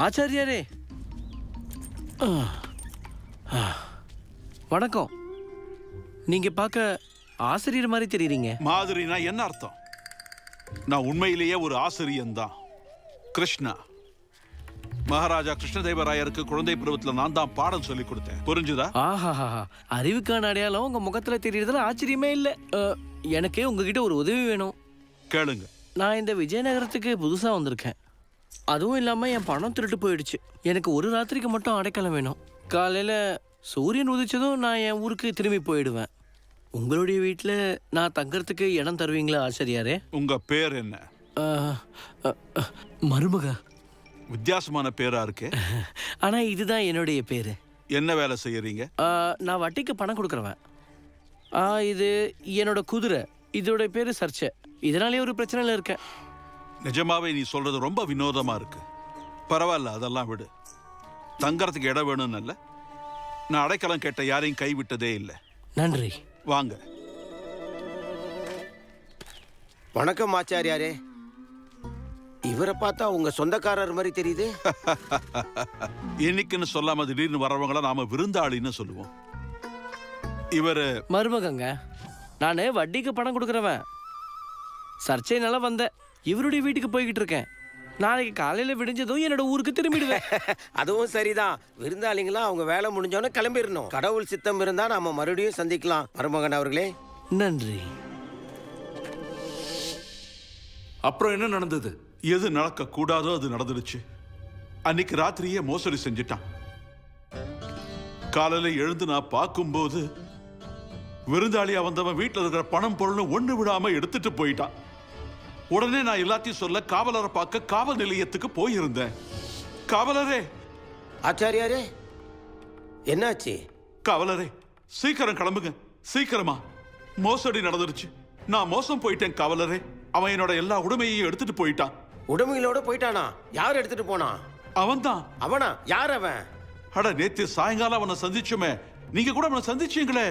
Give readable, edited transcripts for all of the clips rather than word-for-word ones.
ஆச்சாரியாரே, வணக்கம். நீங்க பார்க்க ஆசிரியர் மாதிரி தெரியுறீங்க. மாதிரினா என்ன அர்த்தம்? நான் உண்மையிலேயே ஒரு ஆசிரியன் தான். கிருஷ்ணா, மகாராஜா கிருஷ்ணதேவராயருக்கு குழந்தை பருவத்தில் நான் தான் பாடம் சொல்லி கொடுத்தேன். புரிஞ்சுதா? ஆஹா, அறிவுக்கான அடையாளம் உங்க முகத்துல தெரியறதுல ஆச்சரியமே இல்லை. எனக்கு உங்ககிட்ட ஒரு உதவி வேணும். கேளுங்க. நான் இந்த விஜயநகரத்துக்கு புதுசா வந்திருக்கேன். அதுவும் இல்லாம என் பணம் திருட்டு போயிடுச்சு. எனக்கு ஒரு ராத்திரிக்கு மட்டும் அடைக்கலம் வேணும். காலையில சூரியன் உதிச்சதும் நான் என் ஊருக்கு திரும்பி போயிடுவேன். உங்களுடைய வீட்டுல நான் தங்கறதுக்கு இடம் தருவீங்களா ஆச்சாரியாரே? உங்க பேர் என்ன? மருமக. வித்தியாசமான பேரா இருக்கு. ஆனா இதுதான் என்னுடைய பேரு. என்ன வேலை செய்யறீங்க? நான் வட்டிக்கு பணம் கொடுக்குறவன். இது என்னோட குதிரை. இதோட பேரு சர்ச்சை. இதனாலே ஒரு பிரச்சனையில இருக்கேன். நிஜமாவே நீ சொல்றது ரொம்ப வினோதமா இருக்கு. பரவாயில்ல, அதெல்லாம் விடு. தங்கறதுக்கு இடம் வேணும்னு இல்ல, நான் அடைக்கலம் கேட்ட யாரையும் கைவிட்டதே இல்லை. நன்றி. வாங்க. வணக்கம் ஆச்சாரியாரே. இவரை பார்த்தா உங்க சொந்தக்காரர் மாதிரி தெரியுது. என்னைக்குன்னு சொல்லாம திடீர்னு வரவங்கள நாம விருந்தாளின்னு சொல்லுவோம். இவரு மருமகங்க. நானு வட்டிக்கு பணம் கொடுக்குறவன். சர்ச்சைனால வந்தேன். இவருடைய வீட்டுக்கு போய்கிட்டு இருக்கேன். நாளைக்கு காலையில விடிஞ்சதும் என்னோட ஊருக்கு திரும்பிடுவேன். அதுவும் சரிதான். விருந்தாளிங்களா அவங்க வேலை முடிஞ்சோன்னு கிளம்பிடணும். கடவுள் சித்தம் இருந்தா நாம மறுபடியும் சந்திக்கலாம் மருமகன் அவர்களே. நன்றி. அப்புறம் என்ன நடந்தது? எது நடக்க கூடாதோ அது நடந்துடுச்சு. அன்னைக்கு ராத்திரியே மோசடி செஞ்சிட்டான். காலையில எழுந்து நான் பார்க்கும்போது விருந்தாளியா வந்தவன் வீட்டில் இருக்கிற பணம் பொருள் ஒண்ணு விடாம எடுத்துட்டு போயிட்டான். உடனே நான் எல்லாத்தையும் சொல்ல காவலரை பார்க்க காவல் நிலையத்துக்கு போயிருந்தேன். காவலரே. ஆச்சாரியாரே, என்னாச்சு? காவலரே, சீக்கிரம் கிளம்புங்க, சீக்கிரமா. மோசடி நடந்துருச்சு. நான் மோசம் போயிட்டேன் காவலரே. அவன் என்னோட எல்லா உடைமையையும் எடுத்துட்டு போயிட்டான். உடமைகளோட போயிட்டானா? யார் எடுத்துட்டு போனா? அவன்தான். அவனா? யார் அவன்? அட, நேத்து சாயங்காலம் அவனை சந்திச்சுமே. நீங்க கூட அவனை சந்திச்சீங்களே.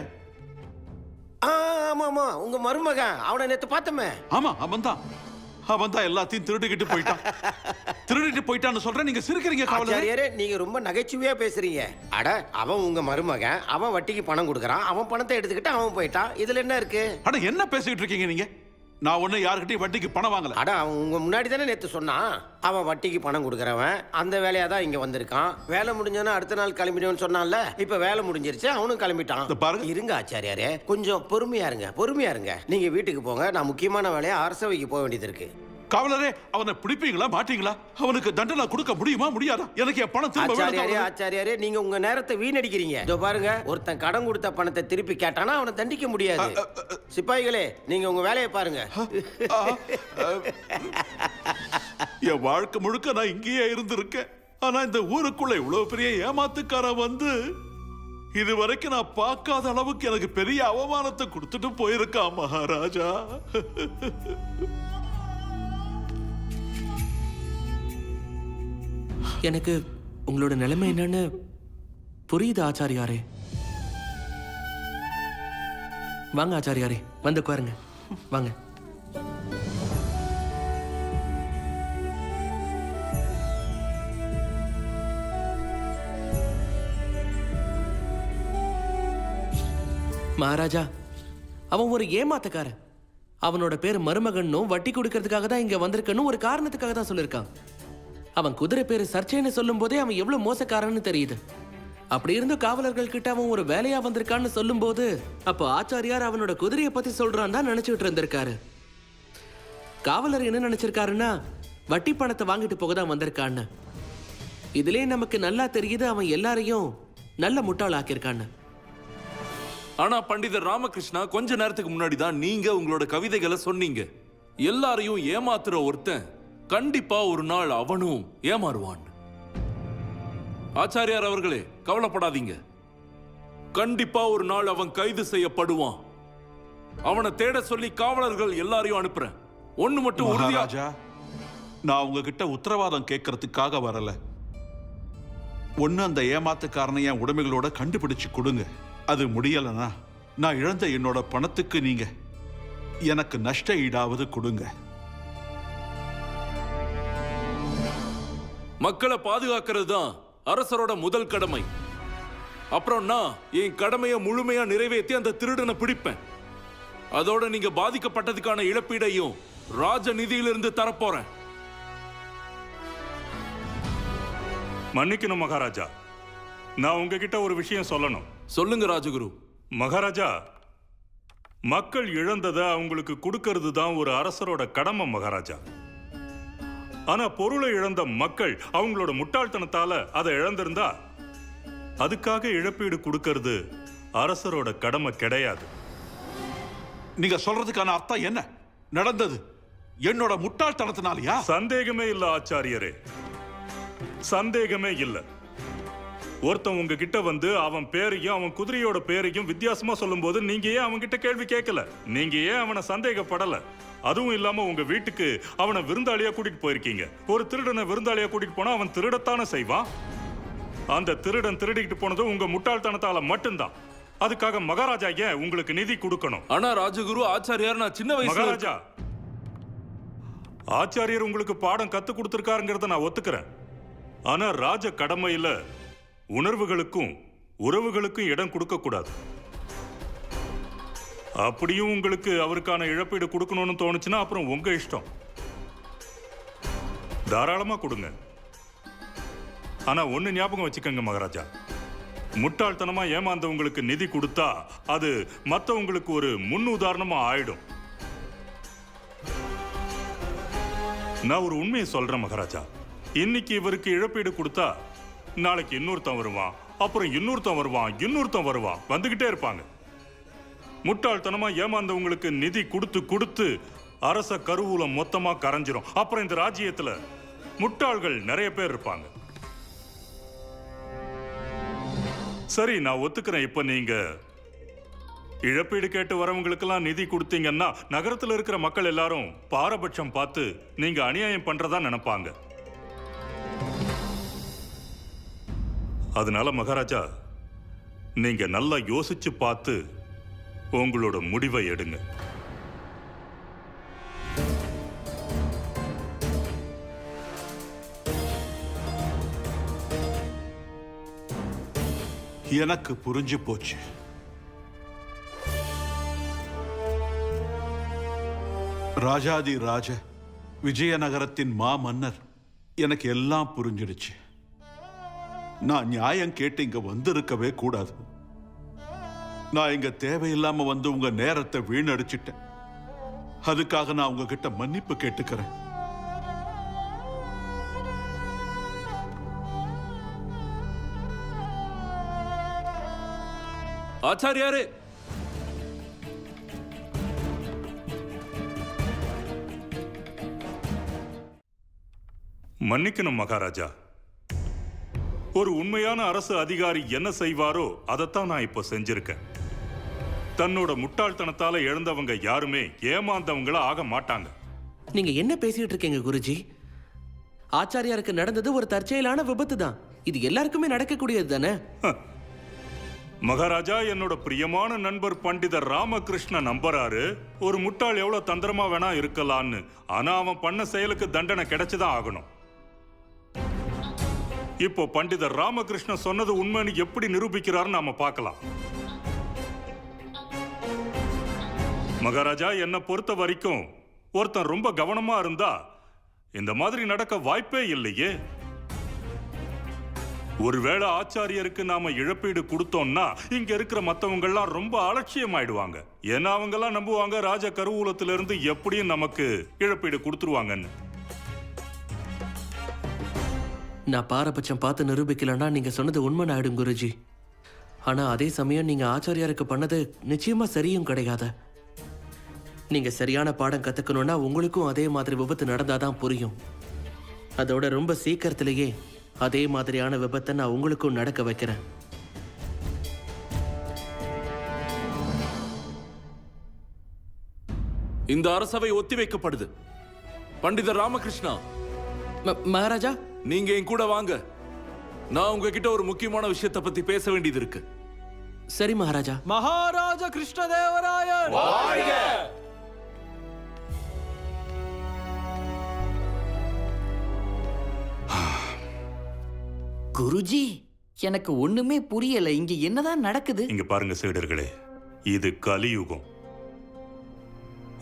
ஆமா ஆமா, உங்க மருமகன். அவனை நேத்து பார்த்தமே. ஆமா, அவன்தான் எல்லாத்தையும் திருடிக்கிட்டு போயிட்டான். திருடிட்டு போயிட்டான்னு சொல்றேன், நீங்க சிரிக்கிறீங்க காவலரே. நீங்க ரொம்ப நகைச்சுவையா பேசுறீங்க. அட, அவன் உங்க மருமகன். அவன் வட்டிக்கு பணம் கொடுக்கறான். அவன் பணத்தை எடுத்துக்கிட்டு அவன் போயிட்டான். இதுல என்ன இருக்கு? அட, என்ன பேசிட்டு இருக்கீங்க நீங்க? நான் ஒண்ணு யாருக்கிட்டையும் வட்டிக்கு பணம் வாங்கல. அட, அவன் உங்க முன்னாடி தானே நேத்து சொன்னான். அவன் வட்டிக்கு பணம் கொடுக்கறவன். அந்த வேலையா தான் இங்க வந்திருக்கான். வேலை முடிஞ்சோன்னா அடுத்த நாள் கிளம்பிடுவேன்னு சொன்னான்ல. இப்ப வேலை முடிஞ்சிருச்சு, அவனும் கிளம்பிட்டான். பாருங்க. இருங்க ஆச்சாரியாரே, கொஞ்சம் பொறுமையா இருங்க. நீங்க வீட்டுக்கு போங்க. நான் முக்கியமான வேலையா அரசவைக்கு போக வேண்டியது இருக்கு. காவலரே, அவனை பிடிப்பீங்களா மாட்டீங்களா? அவனுக்கு தண்டனை கொடுக்க முடியுமா முடியாதா? எனக்கு என் பணம் திரும்ப வேணும். ஆச்சாரியாரே, நீங்க உங்க நேரத்தை வீணடிக்கிறீங்க. இதோ பாருங்க, ஒருத்தன் கடன் கொடுத்த பணத்தை திருப்பி கேட்டானா அவனை தண்டிக்க முடியாது. சிப்பாய்களே, நீங்க உங்க வேலையை பாருங்க. என் வாழ்க்கை முழுக்க நான் இங்கேயே இருந்திருக்கேன். ஆனா இந்த ஊருக்குள்ள இவ்வளவு பெரிய ஏமாத்துக்காரன் வந்து இதுவரைக்கும் நான் பார்க்காத அளவுக்கு எனக்கு பெரிய அவமானத்தை கொடுத்துட்டு போயிருக்கான் மகாராஜா. எனக்கு உங்களோட நிலைமை என்னன்னு புரியுது ஆச்சாரியாரே. வாங்க ஆச்சாரியாரே, வந்து உட்காருங்க. வாங்க. மகாராஜா, அவன் ஒரு ஏமாத்தக்காரன். அவனோட பேர் மருமகன்னும் வட்டி கொடுக்கறதுக்காக தான் இங்க வந்திருக்கன்னு ஒரு காரணத்துக்காக தான் சொல்லியிருக்கான். அவன் குதிரை பேரு சர்ச்சைன்னு சொல்லும் போதே அவன் எவ்வளவு மோசக்காரன்னு தெரியுது. அப்படி இருந்தும் காவலர்கள் கிட்ட அவன் ஒரு வேலையா வந்திருக்கான்னு சொல்லும் போது அப்போ ஆச்சாரியார் அவனோட குதிரையை பத்தி சொல்றான் தான் நினைச்சுட்டு இருந்திருக்காரு. காவலர் என்ன நினைச்சிருக்காருன்னா வட்டி பணத்தை வாங்கிட்டு போக தான் வந்திருக்கான்னு. இதுலயே நமக்கு நல்லா தெரியுது அவன் எல்லாரையும் நல்ல முட்டாள் ஆக்கியிருக்கான்னு. ஆனா பண்டிதர் ராமகிருஷ்ணா, கொஞ்ச நேரத்துக்கு முன்னாடி தான் நீங்க உங்களோட கவிதைகளை சொன்னீங்க. எல்லாரையும் ஏமாத்துற ஒருத்தன் கண்டிப்பா ஒரு நாள் அவனும் ஏமாறுவான். ஆச்சாரியார் அவர்களே, கவலைப்படாதீங்க. கண்டிப்பா ஒரு நாள் அவன் கைது செய்யப்படுவான். அவனை தேட சொல்லி காவலர்கள் எல்லாரையும் அனுப்புறேன். ஒண்ணு மட்டும் மகாராஜா, நான் உங்ககிட்ட உத்தரவாதம் கேட்கறதுக்காக வரல. ஒண்ணு அந்த ஏமாத்துக்காரனை என் உடைமைகளோட கண்டுபிடிச்சு கொடுங்க. அது முடியலனா நான் இழந்த என்னோட பணத்துக்கு நீங்க எனக்கு நஷ்ட ஈடாவது கொடுங்க. மக்களை பாதுகாக்கிறது தான் அரசரோட முதல் கடமை. அப்புறம் நான் என் கடமையை முழுமையா நிறைவேற்றி அந்த திருடனை பிடிப்பேன். அதோட நீங்க பாதிக்கப்பட்டதுக்கான இழப்பீடையும் ராஜ நிதியிலிருந்து தரப்போறேன். மன்னிக்கணும் மகாராஜா, நான் உங்ககிட்ட ஒரு விஷயம் சொல்லணும். சொல்லுங்க ராஜகுரு. மகாராஜா, மக்கள் இழந்ததை அவங்களுக்கு கொடுக்கறது தான் ஒரு அரசரோட கடமை மகாராஜா. ஆனா பொருளை இழந்த மக்கள் அவங்களோட முட்டாள்தனத்தால அதை இழந்திருந்தா அதுக்காக இழப்பீடு கொடுக்கறது அரசரோட கடமை கிடையாது. நீங்க சொல்றதுக்கான அர்த்தம் என்ன? நடந்தது என்னோட முட்டாள்தனத்தினாலயா? சந்தேகமே இல்ல ஆச்சாரியரே, சந்தேகமே இல்ல. ஒருத்தன் உங்ககிட்ட வந்து அவன் பேரையும் அவன் குதிரையோட பேரையும் வித்தியாசமா சொல்லும்போது நீங்க ஏன் அவன் கிட்ட கேள்வி கேட்கல? நீங்க ஏன் அவனை சந்தேகப்படல? அதுவும் இல்லாம உங்க வீட்டுக்கு அவனை விருந்தாளியா கூட்டிட்டு போயிருக்கீங்க. ஒரு திருடனை விருந்தாளியா கூட்டிட்டு போனா அவன் திருடத்தானே செய்வான். அந்த திருடன் திருடிக்கிட்டு போனது உங்க முட்டாள்தனத்தால மட்டும்தான். அதுக்காக மகாராஜா ஏன் உங்களுக்கு நிதி கொடுக்கணும்? ஆனா ராஜகுரு, ஆச்சாரியார், நான் சின்ன வயசுல மகாராஜா, ஆச்சாரியர் உங்களுக்கு பாடம் கத்து கொடுத்திருக்காருங்கிறத நான் ஒத்துக்கிறேன். ஆனா ராஜ கடமையில உணர்வுகளுக்கும் உறவுகளுக்கும் இடம் கொடுக்க கூடாது. அப்படியும் உங்களுக்கு அவருக்கான இழப்பீடு கொடுக்கணும்னு தோணுச்சுன்னா அப்புறம் உங்க இஷ்டம், தாராளமா கொடுங்க. ஆனா ஒண்ணு ஞாபகம் வச்சுக்கோங்க மகாராஜா, முட்டாள்தனமா ஏமாந்தவங்களுக்கு நிதி கொடுத்தா அது மத்தவங்களுக்கு ஒரு முன் உதாரணமா ஆயிடும். நான் ஒரு உண்மையை சொல்றேன் மகாராஜா, இன்னைக்கு இவருக்கு இழப்பீடு கொடுத்தா நாளைக்கு இன்னொருத்தன் வருவான், அப்புறம் இன்னொருத்தன் வருவான், இன்னொருத்தன் வருவான், வந்துகிட்டே இருப்பாங்க. முட்டாள்தனமா ஏமாந்தவங்களுக்கு நிதி கொடுத்து கொடுத்து அரச கருவூலம் மொத்தமா கரைஞ்சிரும். அப்புறம் இந்த ராஜ்யத்துல முட்டாள்கள் நிறைய பேர் இருப்பாங்க. சரி, நான் ஒத்துக்கிறேன். இப்ப நீங்க இழப்பீடு கேட்டு வரவங்களுக்கெல்லாம் நிதி கொடுத்தீங்கன்னா நகரத்துல இருக்கிற மக்கள் எல்லாரும் பாரபட்சம் பார்த்து நீங்க அநியாயம் பண்றதா நினைப்பாங்க. அதனால மகாராஜா, நீங்க நல்லா யோசிச்சு பார்த்து உங்களோட முடிவை எடுங்க. எனக்கு புரிஞ்சு போச்சு. ராஜாதி ராஜ விஜயநகரத்தின் மாமன்னர், எனக்கு எல்லாம் புரிஞ்சிடுச்சு. நான் நியாயம் கேட்டு இங்க வந்திருக்கவே கூடாது. நான் இங்க தேவையில்லாம வந்து உங்க நேரத்தை வீணடிச்சிட்டேன். அதுக்காக நான் உங்ககிட்ட மன்னிப்பு கேட்டுக்கிறேன். ஆச்சாரியாரே, மன்னிக்கணும் மகாராஜா, ஒரு உண்மையான அரசு அதிகாரி என்ன செய்வாரோ அதைத்தான் நான் இப்போ செஞ்சிருக்கேன். தன்னோட முட்டாள்தனத்தால இழந்தவங்க யாருமே ஏமாந்தவங்கள ஆக மாட்டாங்க. நீங்க என்ன பேசிட்டு இருக்கீங்க குருஜி? ஆச்சாரியாருக்கு நடந்தது ஒரு தற்செயலான விபத்து தான். இது எல்லாருக்குமே நடக்கக்கூடியது தானே? மகாராஜா, என்னோட பிரியமான நண்பர் பண்டிதர் ராமகிருஷ்ண நம்புறாரு ஒரு முட்டாள் எவ்வளவு தந்திரமா வேணா இருக்கலான்னு. ஆனா அவன் பண்ண செயலுக்கு தண்டனை கிடைச்சுதான் ஆகணும். இப்போ பண்டிதர் ராமகிருஷ்ண சொன்னது உண்மைன்னு எப்படி நிரூபிக்கிறாருன்னு நாம பார்க்கலாம். மகாராஜா, என்னை பொறுத்த வரைக்கும் ஒருத்தன் ரொம்ப கவனமா இருந்தா இந்த மாதிரி நடக்க வாய்ப்பே இல்லையே. ஒருவேளை ஆச்சாரியருக்கு நாம இழப்பீடு கொடுத்தோம்னா இங்க இருக்கிற மத்தவங்க எல்லாம் ரொம்ப அலட்சியம் ஆயிடுவாங்க. ஏன்னா அவங்க எல்லாம் நம்புவாங்க ராஜ கருவூலத்திலிருந்து எப்படியும் நமக்கு இழப்பீடு கொடுத்துருவாங்கன்னு. நான் பாரபட்சம் பார்த்து நிரூபிக்கலன்னா நீங்க சொன்னது உண்மை ஆயிடும் குருஜி. ஆனா அதே சமயம் நீங்க ஆச்சாரியாருக்கு பண்ணது நிச்சயமா சரியும் கிடையாது. நீங்க சரியான பாடம் கத்துக்கணும்னா உங்களுக்கும் அதே மாதிரி விபத்து நடந்தாதான் புரியும். அதோட ரொம்ப சீக்கிரத்திலேயே அதே மாதிரியான விபத்தை நான் உங்களுக்கும் நடக்க வைக்கிறேன். இந்த அரசவை ஒத்திவைக்கப்படுது. பண்டிதர் ராமகிருஷ்ணா, மகாராஜா, நீங்க என் கூட வாங்க. நான் உங்ககிட்ட ஒரு முக்கியமான விஷயத்தை பத்தி பேச வேண்டியது இருக்கு. சரி மகாராஜா. மகாராஜா கிருஷ்ணதேவராயர் வாழ்க! குருஜி, எனக்கு ஒண்ணுமே புரியல. இங்க என்னதான் நடக்குது? இங்க பாருங்க சீடர்களே, இது கலியுகம்.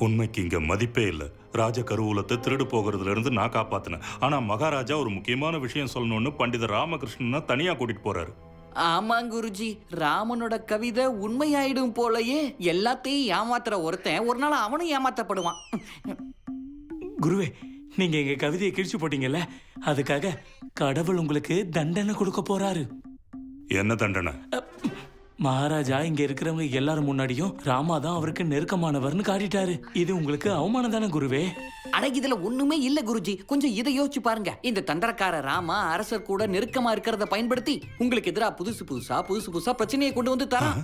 உண்மைக்கு இங்க மதிப்பே இல்ல. ராஜ கருவூலத்தை திருடு போகிறதுல இருந்து நான் காப்பாத்தினேன். ஆனா மகாராஜா ஒரு முக்கியமான விஷயம் சொல்லணும்னு பண்டிதர் ராமகிருஷ்ணனை தனியா கூட்டிட்டு போறாரு. ஆமா குருஜி, ராமனோட கவிதை உண்மையாயிடும் போலயே. எல்லாத்தையும் ஏமாத்துற ஒருத்தன் ஒரு நாள் அவனும் ஏமாத்தப்படுவான். குருவே, நீங்க எங்க கவிதையை கிழிச்சு போட்டீங்கல்ல, அதுக்காக கடவுள் உங்களுக்கு தண்டனை கொடுக்க போறாரு. என்ன தண்டனை? மகாராஜா இங்க இருக்கிறவங்க எல்லாரும் முன்னாடியும் ராமா தான் அவருக்கு நெருக்கமானவர்னு காட்டிட்டாரு. இது உங்களுக்கு அவமானம் தானே குருவே? அட, இதுல ஒண்ணுமே இல்ல குருஜி. கொஞ்சம் இதை யோசிச்சு பாருங்க. இந்த தந்திரக்கார ராமா அரசர் கூட நெருக்கமா இருக்கிறத பயன்படுத்தி உங்களுக்கு எதிரா புதுசு புதுசா பிரச்சனையை கொண்டு வந்து தரான்.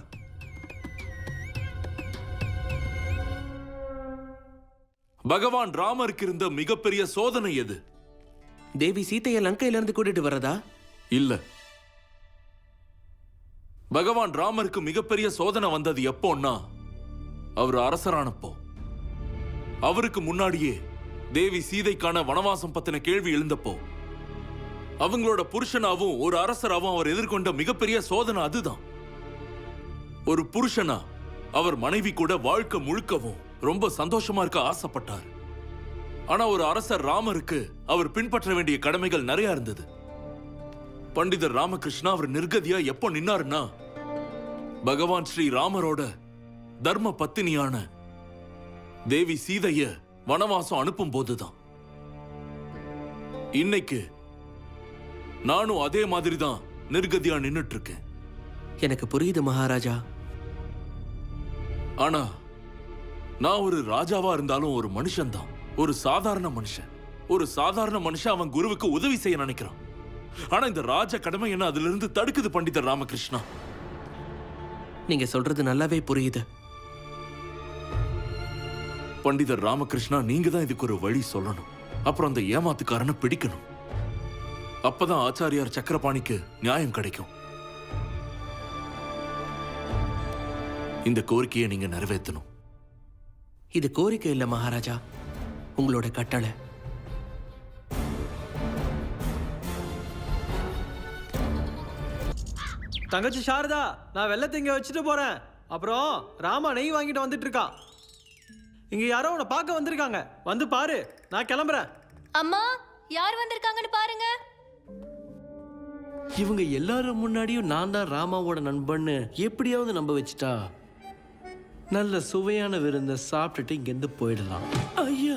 பகவான் ராமருக்கு இருந்த மிகப்பெரிய சோதனை எது? தேவி சீதையை லங்கையில இருந்து கூட்டிட்டு வர்றதா? இல்ல, பகவான் ராமருக்கு மிகப்பெரிய சோதனை வந்தது எப்போன்னா அவர் அரசரானப்போ. அவருக்கு முன்னாடியே தேவி சீதைக்கான வனவாசம் பத்தின கேள்வி எழுந்தப்போ அவங்களோட புருஷனாவும் ஒரு அரசராவும் அவர் எதிர்கொண்ட மிகப்பெரிய சோதனை அதுதான். ஒரு புருஷனா அவர் மனைவி கூட வாழ்க்கை முழுக்கவும் ரொம்ப சந்தோஷமா இருக்க ஆசைப்பட்டார். ஆனா ஒரு அரசர் ராமருக்கு அவர் பின்பற்ற வேண்டிய கடமைகள் நிறைய இருந்தது. பண்டிதர் ராமகிருஷ்ணா அவர் நிர்கதியா எப்போ நின்னாருன்னா பகவான் ஸ்ரீ ராமரோட தர்ம பத்தினியான தேவி சீதைய வனவாசம் அனுப்பும் போதுதான். இன்னைக்கு நானும் அதே மாதிரி தான் நிர்கதியா நின்னுட்டு இருக்கேன். எனக்கு புரியுது மகாராஜா. ஆனா நான் ஒரு ராஜாவா இருந்தாலும் ஒரு மனுஷன் தான், ஒரு சாதாரண மனுஷன். ஒரு சாதாரண மனுஷன் அவன் குருவுக்கு உதவி செய்ய நினைக்கிறான். ஆனா இந்த ராஜ கடமை என்ன அதுல இருந்து தடுக்குது பண்டிதர் ராமகிருஷ்ணா. நீங்க சொல்றது நல்லாவே புரியுது. பண்டிதர் ராமகிருஷ்ணா, நீங்க தான் இதுக்கு ஒரு வழி சொல்லணும். அப்புறம் அந்த ஏமாத்துக்காரனை பிடிக்கணும். அப்பதான் ஆச்சாரியார் சக்கரபாணிக்கு நியாயம் கிடைக்கும். இந்த கோரிக்கையை நீங்க நிறைவேற்றணும். இது கோரிக்கை இல்ல மகாராஜா, உங்களோட கட்டளை. தங்கச்சி சாரதா, நான் வெள்ளத்தை இங்க வச்சுட்டு போறேன். அப்புறம் ராமா நெய் வாங்கிட்டு வந்துட்டு இருக்கான். இங்க யாரோ உன்னை பார்க்க வந்திருக்காங்க, வந்து பாரு. நான் கிளம்புறேன். அம்மா, யார் வந்திருக்காங்கன்னு பாருங்க. இவங்க எல்லாரும் முன்னாடியும் நான் தான் ராமாவோட நண்பன்னு எப்படியாவது நம்ப வச்சுட்டா நல்ல சுவையான விருந்த சாப்பிட்டுட்டு இங்கிருந்து போயிடலாம். ஐயா,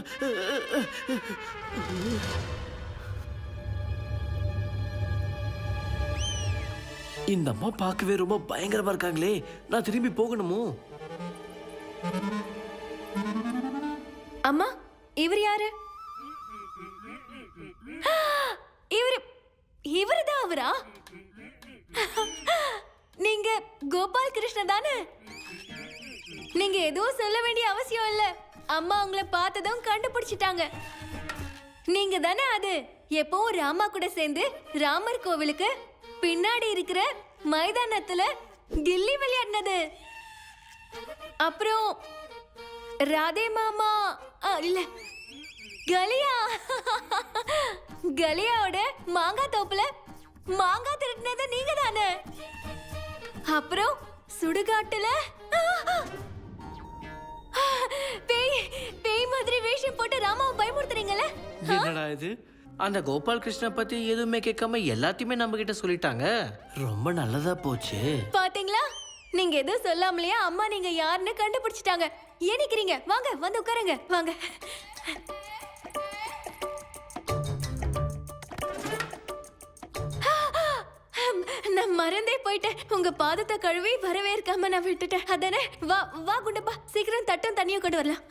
இந்த அம்மா பார்க்கவே ரொம்ப பயங்கரமா இருக்காங்களே, நான் திரும்பி போகணுமோ? அம்மா, இவர் யாரு? இவருதான் அவரா? நீங்க கோபால் கிருஷ்ண தானே? நீங்க எதுவும் சொல்ல வேண்டிய அவசியம் இல்ல. அம்மா உங்களை பார்த்ததும் கண்டுபிடிச்சிட்டாங்க. நீங்க தானே அது எப்பவும் ராமா கூட சேர்ந்து ராமர் கோவிலுக்கு பின்னாடி இருக்கிற மைதானத்துல கில்லி விளையாடினது. அப்புறம் ராதே மாமா இல்ல கலியா, கலியாவோட மாங்காய் தோப்புல மாங்காய் திருடினது நீங்க தானே? அப்புறம் சுடுகாட்டுல பேய் பேய் மாதிரி வேஷம் போட்டு ராமாவை பயமுறுத்துறீங்கல்ல? என்னடா இது, அந்த கோபால் கிருஷ்ண பத்தி எதுவுமே கேட்காம எல்லாத்தையுமே நம்ம கிட்ட சொல்லிட்டாங்க. ரொம்ப நல்லதா போச்சு. பாத்தீங்களா, நீங்க எதுவும் சொல்லாமலையா அம்மா நீங்க யாருன்னு கண்டுபிடிச்சிட்டாங்க. ஏன் நிக்கிறீங்க? வாங்க வந்து உட்காருங்க, வாங்க. நான் மறந்தே போயிட்டேன். உங்க பாதத்தை கழுவி வரவேற்காம நான் விட்டுட்டேன். அதானே? வா வா குண்டப்பா, சீக்கிரம் தட்டும் தண்ணியும் கொண்டு வரலாம்.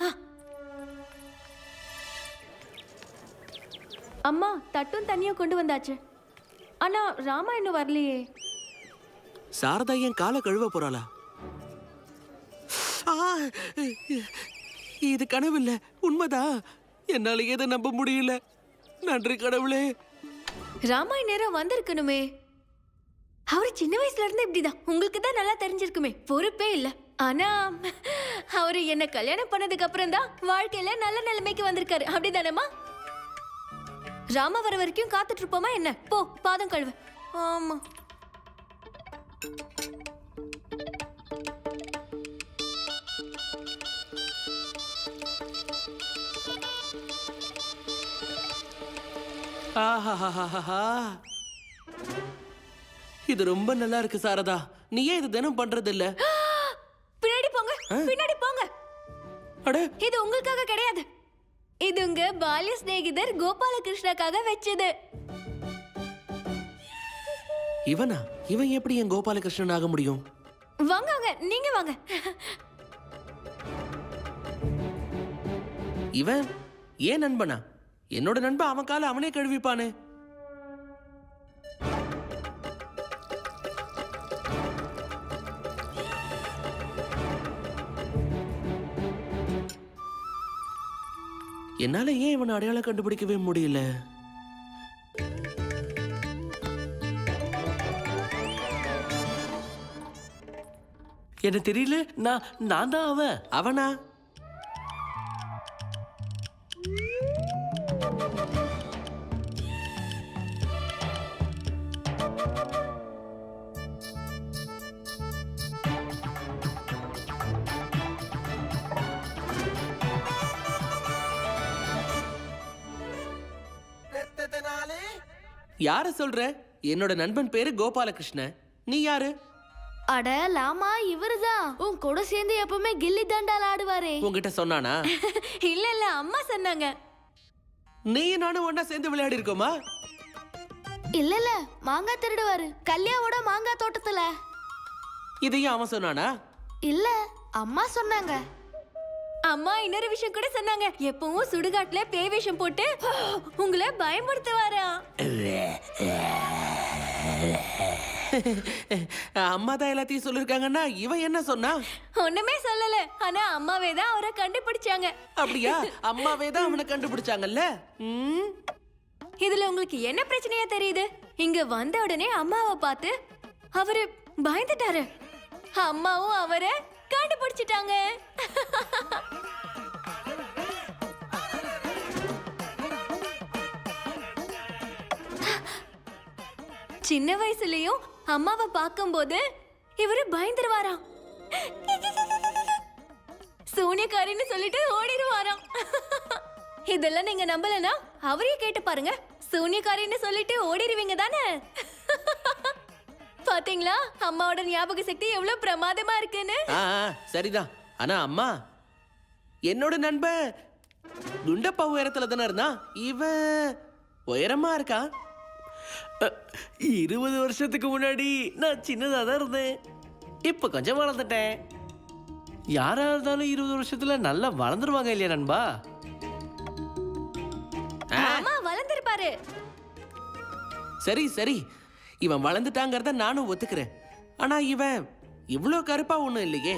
அம்மா, தட்டும் தண்ணியும் கொண்டு வந்தாச்சு. ஆனா ராமா இன்னும் வரலையே. சாரதா என் காலை கழுவ போறாளா? இது கனவில்ல, உண்மைதான். என்னால எதை நம்ப முடியல. நன்றி கடவுளே. ராமா நேரம் வந்திருக்கணுமே. அவர் சின்ன வயசுல இருந்து இப்படிதான். உங்களுக்கு தான் நல்லா தெரிஞ்சிருக்குமே. பொறுப்பே இல்ல. ஆனா அவரு என்ன கல்யாணம் பண்ணதுக்கு அப்புறம் தான் வாழ்க்கையில நல்ல நிலைமைக்கு வந்திருக்காரு. அப்படிதானேமா? ராமா வர வரைக்கும் காத்துட்டு இருப்போமா என்ன? போ, பாதம் கழுவு. ஆமா. ஆஹாஹாஹாஹா. இது ரொம்ப நல்லா இருக்கு சாரதா. நீ ஏன் இது தினம் பண்றது இல்ல? பின்னாடி போங்க, பின்னாடி போங்க. அட, இது உங்களுக்காக கிடையாது. இது உங்க பால்ய சிநேகிதர் கோபாலகிருஷ்ணாக்காக வச்சது. இவனா? இவன் எப்படி என் கோபாலகிருஷ்ணன் ஆக முடியும்? வாங்க வாங்க, நீங்க வாங்க. இவன் ஏன் நண்பனா? என்னோட நண்பன் அவன் கால அவனே கழுவிப்பானே. என்னால ஏன் இவனை அடையாளம் கண்டுபிடிக்கவே முடியல? எனக்கு தெரியல. நான் தான் அவன். அவனா? யார சொல்ற? என்னோட நண்பன் பேரு கோபாலகிருஷ்ணன். நீ யாரு? அட லாமா, இவருதான் உன் கூட சேர்ந்து எப்பவுமே கில்லி தண்டால் ஆடுவாரே. உன்கிட்ட சொன்னானா? இல்ல இல்ல, அம்மா சொன்னாங்க. நீ நானும் ஒன்னா சேர்ந்து விளையாடி இருக்கோமா? இல்ல இல்ல, மாங்காய் திருடுவாரு கல்யாவோட மாங்காய் தோட்டத்துல. இதையும் அவன் சொன்னானா? இல்ல, அம்மா சொன்னாங்க. அம்மா இன்னொரு விஷயம் கூட சொன்னாங்க. எப்பவும் சுடுகாட்டுல பேய் வேஷம் போட்டு உங்களை பயமுறுத்துவாரா. அம்மா தான் எல்லாத்தையும் சொல்லிருக்காங்கன்னா இவன் என்ன சொன்னா? ஒண்ணுமே சொல்லல. ஆனா அம்மாவே தான் அவரை கண்டுபிடிச்சாங்க. அப்படியா? அம்மாவே தான் அவனை கண்டுபிடிச்சாங்கல்ல. இதுல உங்களுக்கு என்ன பிரச்சனையா தெரியுது? இங்க வந்த உடனே அம்மாவை பார்த்து அவரு பயந்துட்டாரு. அம்மாவும் அவரை கண்டுபிடிச்சிட்டாங்க. சின்ன வயசுலயும் அம்மாவை பார்க்கும்போது இவரு பயந்துருவாராம். சூனியக்காரின்னு சொல்லிட்டு ஓடிடுவாராம். இதெல்லாம் நீங்க நம்பலனா அவரையே கேட்டு பாருங்க. சூனியக்காரின்னு சொல்லிட்டு ஓடிடுவீங்க தானே? பாத்தீங்களா அம்மாவோட ஞாபக சக்தி எவ்வளவு பிரமாதமா இருக்குன்னு? சரிதான். ஆனா அம்மா, என்னோட நண்பன் குண்டப்பா உயரத்துல தானே இருந்தான். இவன் உயரமா இருக்கா. 20 வருஷத்துக்கு முன்னாடி நான் சின்னதா தான் இருந்தேன். இப்ப கொஞ்சம் வளர்ந்துட்டேன். யாரா இருந்தாலும் 20 வருஷத்துல நல்லா வளர்ந்துருவாங்க இல்லையா நண்பா? அம்மா வளர்ந்திருப்பாரு. சரி சரி, இவன் வளர்ந்துட்டாங்கிறத நானும் ஒத்துக்கிறேன். ஆனா இவன் இவ்ளோ கருப்பா ஒண்ணும் இல்லையே.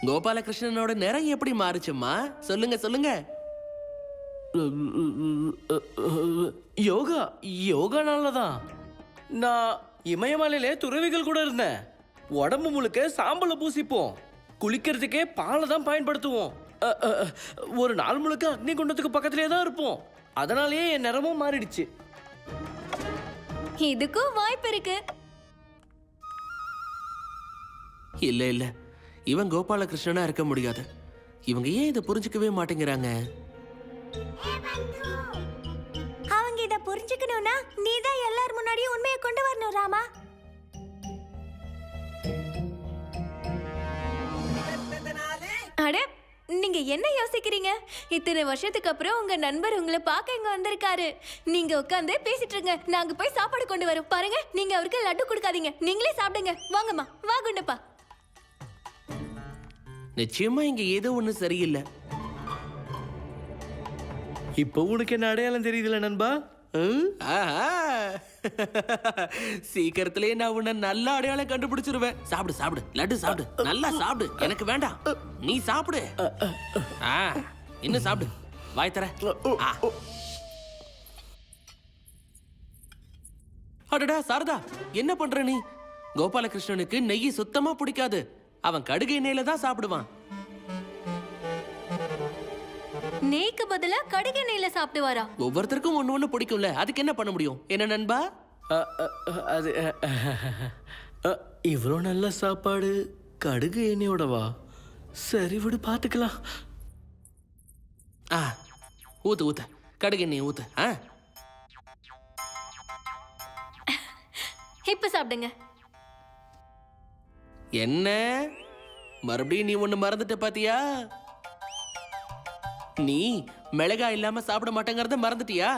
கோபாலகிருஷ்ணனோட நிறம் எப்படி மாறுச்சும்மா? சொல்லுங்க சொல்லுங்க. யோகானாலதான். நான் இமயமலையில துறவிகள் கூட இருந்தேன். உடம்பு முழுக்க சாம்பலை பூசிப்போம். குளிக்கிறதுக்கே பாலை தான் பயன்படுத்துவோம். ஒரு நாள் முழுக்க அக்னி குண்டத்துக்கு பக்கத்திலே தான் இருப்போம். அதனாலேயே என் நிறமும் மாறிடுச்சு. இதுக்கும் வாய்ப்பு இருக்கு. இல்ல இல்ல, இவன் கோபாலகிருஷ்ணனா இருக்க முடியாது. இவங்க ஏன் இதை புரிஞ்சுக்கவே மாட்டேங்கிறாங்க? அவங்க இத புரிஞ்சுக்கணும்னா நீதான் எல்லார் முன்னாடியும் உண்மையை கொண்டு வரணும் ராமா. அட, நீங்க என்ன யோசிக்கிறீங்க? இத்தனை வருஷத்துக்கு அப்புறம் உங்க நண்பர் உங்களை பார்க்க இங்க வந்திருக்காரு. நீங்க உட்கார்ந்து பேசிட்டு இருங்க. நாங்க போய் சாப்பாடு கொண்டு வரோம். பாருங்க, நீங்க அவருக்கு லட்டு கொடுக்காதீங்க. நீங்களே சாப்பிடுங்க. வாங்கம்மா, வா குண்டப்பா. நிச்சயமா இங்க ஏதோ ஒண்ணு சரியில்லை. இப்போ உனக்கு என்ன அடையாளம் தெரியுதுல நண்பா? சீக்கிரத்திலே நான் உன்னை நல்ல அடையாளம் கண்டுபிடிச்சிருவேன். சாப்பிடு சாப்பிடு, லட்டு சாப்பிடு, நல்லா சாப்பிடு. எனக்கு வேண்டாம், நீ சாப்பிடு. இன்னும் சாப்பிடு, வாய் தர. அடடா சாரதா, என்ன பண்ற நீ? கோபாலகிருஷ்ணனுக்கு நெய் சுத்தமா பிடிக்காது. அவன் கடுகு எண்ணெயில தான் சாப்பிடுவான். நெய்க்கு பதிலா கடுகு நெய்ல சாப்பிடுவாரா? ஒவ்வொருத்தருக்கும் ஒண்ணு ஒண்ணு பிடிக்கும்ல, அதுக்கு என்ன பண்ண முடியும்? என்ன நண்பா? அது இவ்வளோ நல்ல சாப்பாடு கடுகு எண்ணெயோடவா? சரி விடு, பார்த்துக்கலாம். ஊத்து ஊத்து, கடுகு எண்ணெய் ஊத்து. இப்ப சாப்பிடுங்க. என்ன மறுபடியும் நீ ஒண்ணு மறந்துட்ட பாத்தியா? நீ மிளகாய் இல்லாம சாப்பிட மாட்டேங்கறத மறந்துட்டியா?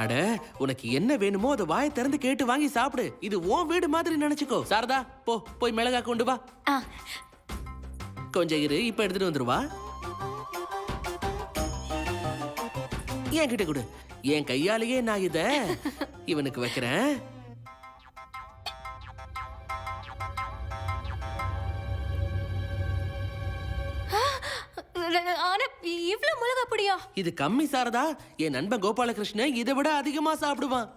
அட, உனக்கு என்ன வேணுமோ அதை வாயை திறந்து கேட்டு வாங்கி சாப்பிடு. இது உன் வீடு மாதிரி நினைச்சுக்கோ. சாரதா, போய் மிளகாய் கொண்டு வா. கொஞ்சம் இரு, இப்ப எடுத்துட்டு வந்துருவா. என் கிட்ட கொடு. என் கையாலேயே நான் இத இவனுக்கு வைக்கிறேன். ஆனா இவ்ளோ மிளகா பொடியா? இது கம்மி சாரதா. என் நண்பன் கோபாலகிருஷ்ணன் இதை விட அதிகமா சாப்பிடுவான்.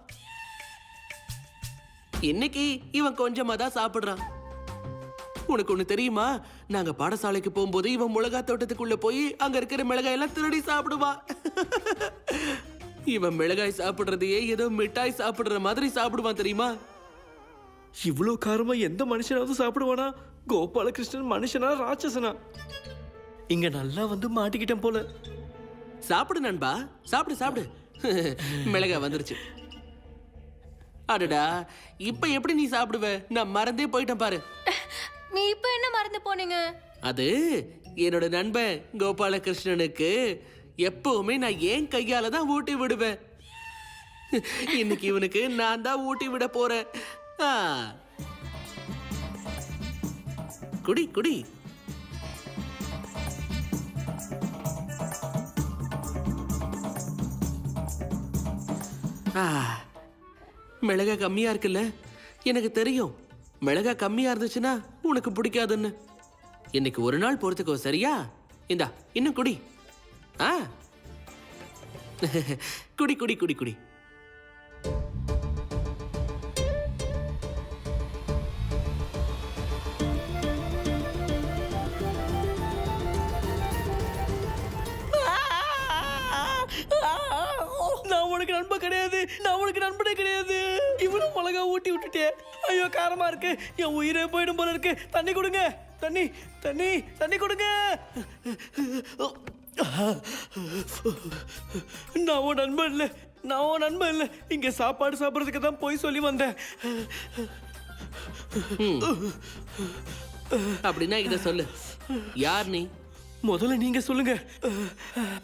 இன்னைக்கு இவன் கொஞ்சமா தான் சாப்பிடுறான். உனக்கு ஒண்ணு தெரியுமா? நாங்க பாடசாலைக்கு போகும்போது இவன் மிளகாய் தோட்டத்துக்குள்ள போய் அங்க இருக்கிற மிளகாய் எல்லாம் திருடி சாப்பிடுவான். இவன் மிளகாய் சாப்பிடுறதையே ஏதோ மிட்டாய் சாப்பிடுற மாதிரி சாப்பிடுவான் தெரியுமா? இவ்வளோ காரமா எந்த மனுஷனாவது சாப்பிடுவானா? கோபாலகிருஷ்ணன் மனுஷனா ராட்சசனா? இங்க நல்லா வந்து மாட்டிக்கிட்டேன் போல. சாப்பிடு நண்பா, சாப்பிடு சாப்பிடு. மிளகாய் வந்துருச்சு. அடடா, இப்ப எப்படி நீ சாப்பிடுவ? நான் மறந்தே போயிட்டேன் பாரு. நீ இப்ப என்ன மறந்து போனீங்க? அது என்னோட நண்பன் கோபாலகிருஷ்ணனுக்கு எப்பவுமே நான் ஏன் கையால தான் ஊட்டி விடுவேன். இன்னைக்கு இவனுக்கு நான் தான் ஊட்டி விட போறேன். குடி குடி. மிளகாய் கம்மியா இருக்குல்ல? எனக்கு தெரியும் மிளகாய் கம்மியா இருந்துச்சுன்னா உனக்கு பிடிக்காதுன்னு. இன்னைக்கு ஒரு நாள் பொறுத்துக்கோ, சரியா? இந்தா, இன்னும் குடி. குடி குடி குடி குடி. நான் உனக்கு நண்பன் கிடையாது, நான் உனக்கு நண்பனே கிடையாது. இவ்வளவு மிளகா ஊட்டி விட்டுட்டே. ஐயோ, காரமா இருக்கு. என் உயிரே போயிடும் போல இருக்கு. தண்ணி கொடுங்க, தண்ணி தண்ணி தண்ணி கொடுங்க. நான் உன் நண்பன் இல்லை, நான் உன் நண்பன் இல்லை. இங்க சாப்பாடு சாப்பிட்றதுக்கு தான் போய் சொல்லி வந்தேன். அப்படின்னா இத சொல்லு, யார் நீ? முதல்ல நீங்க சொல்லுங்க.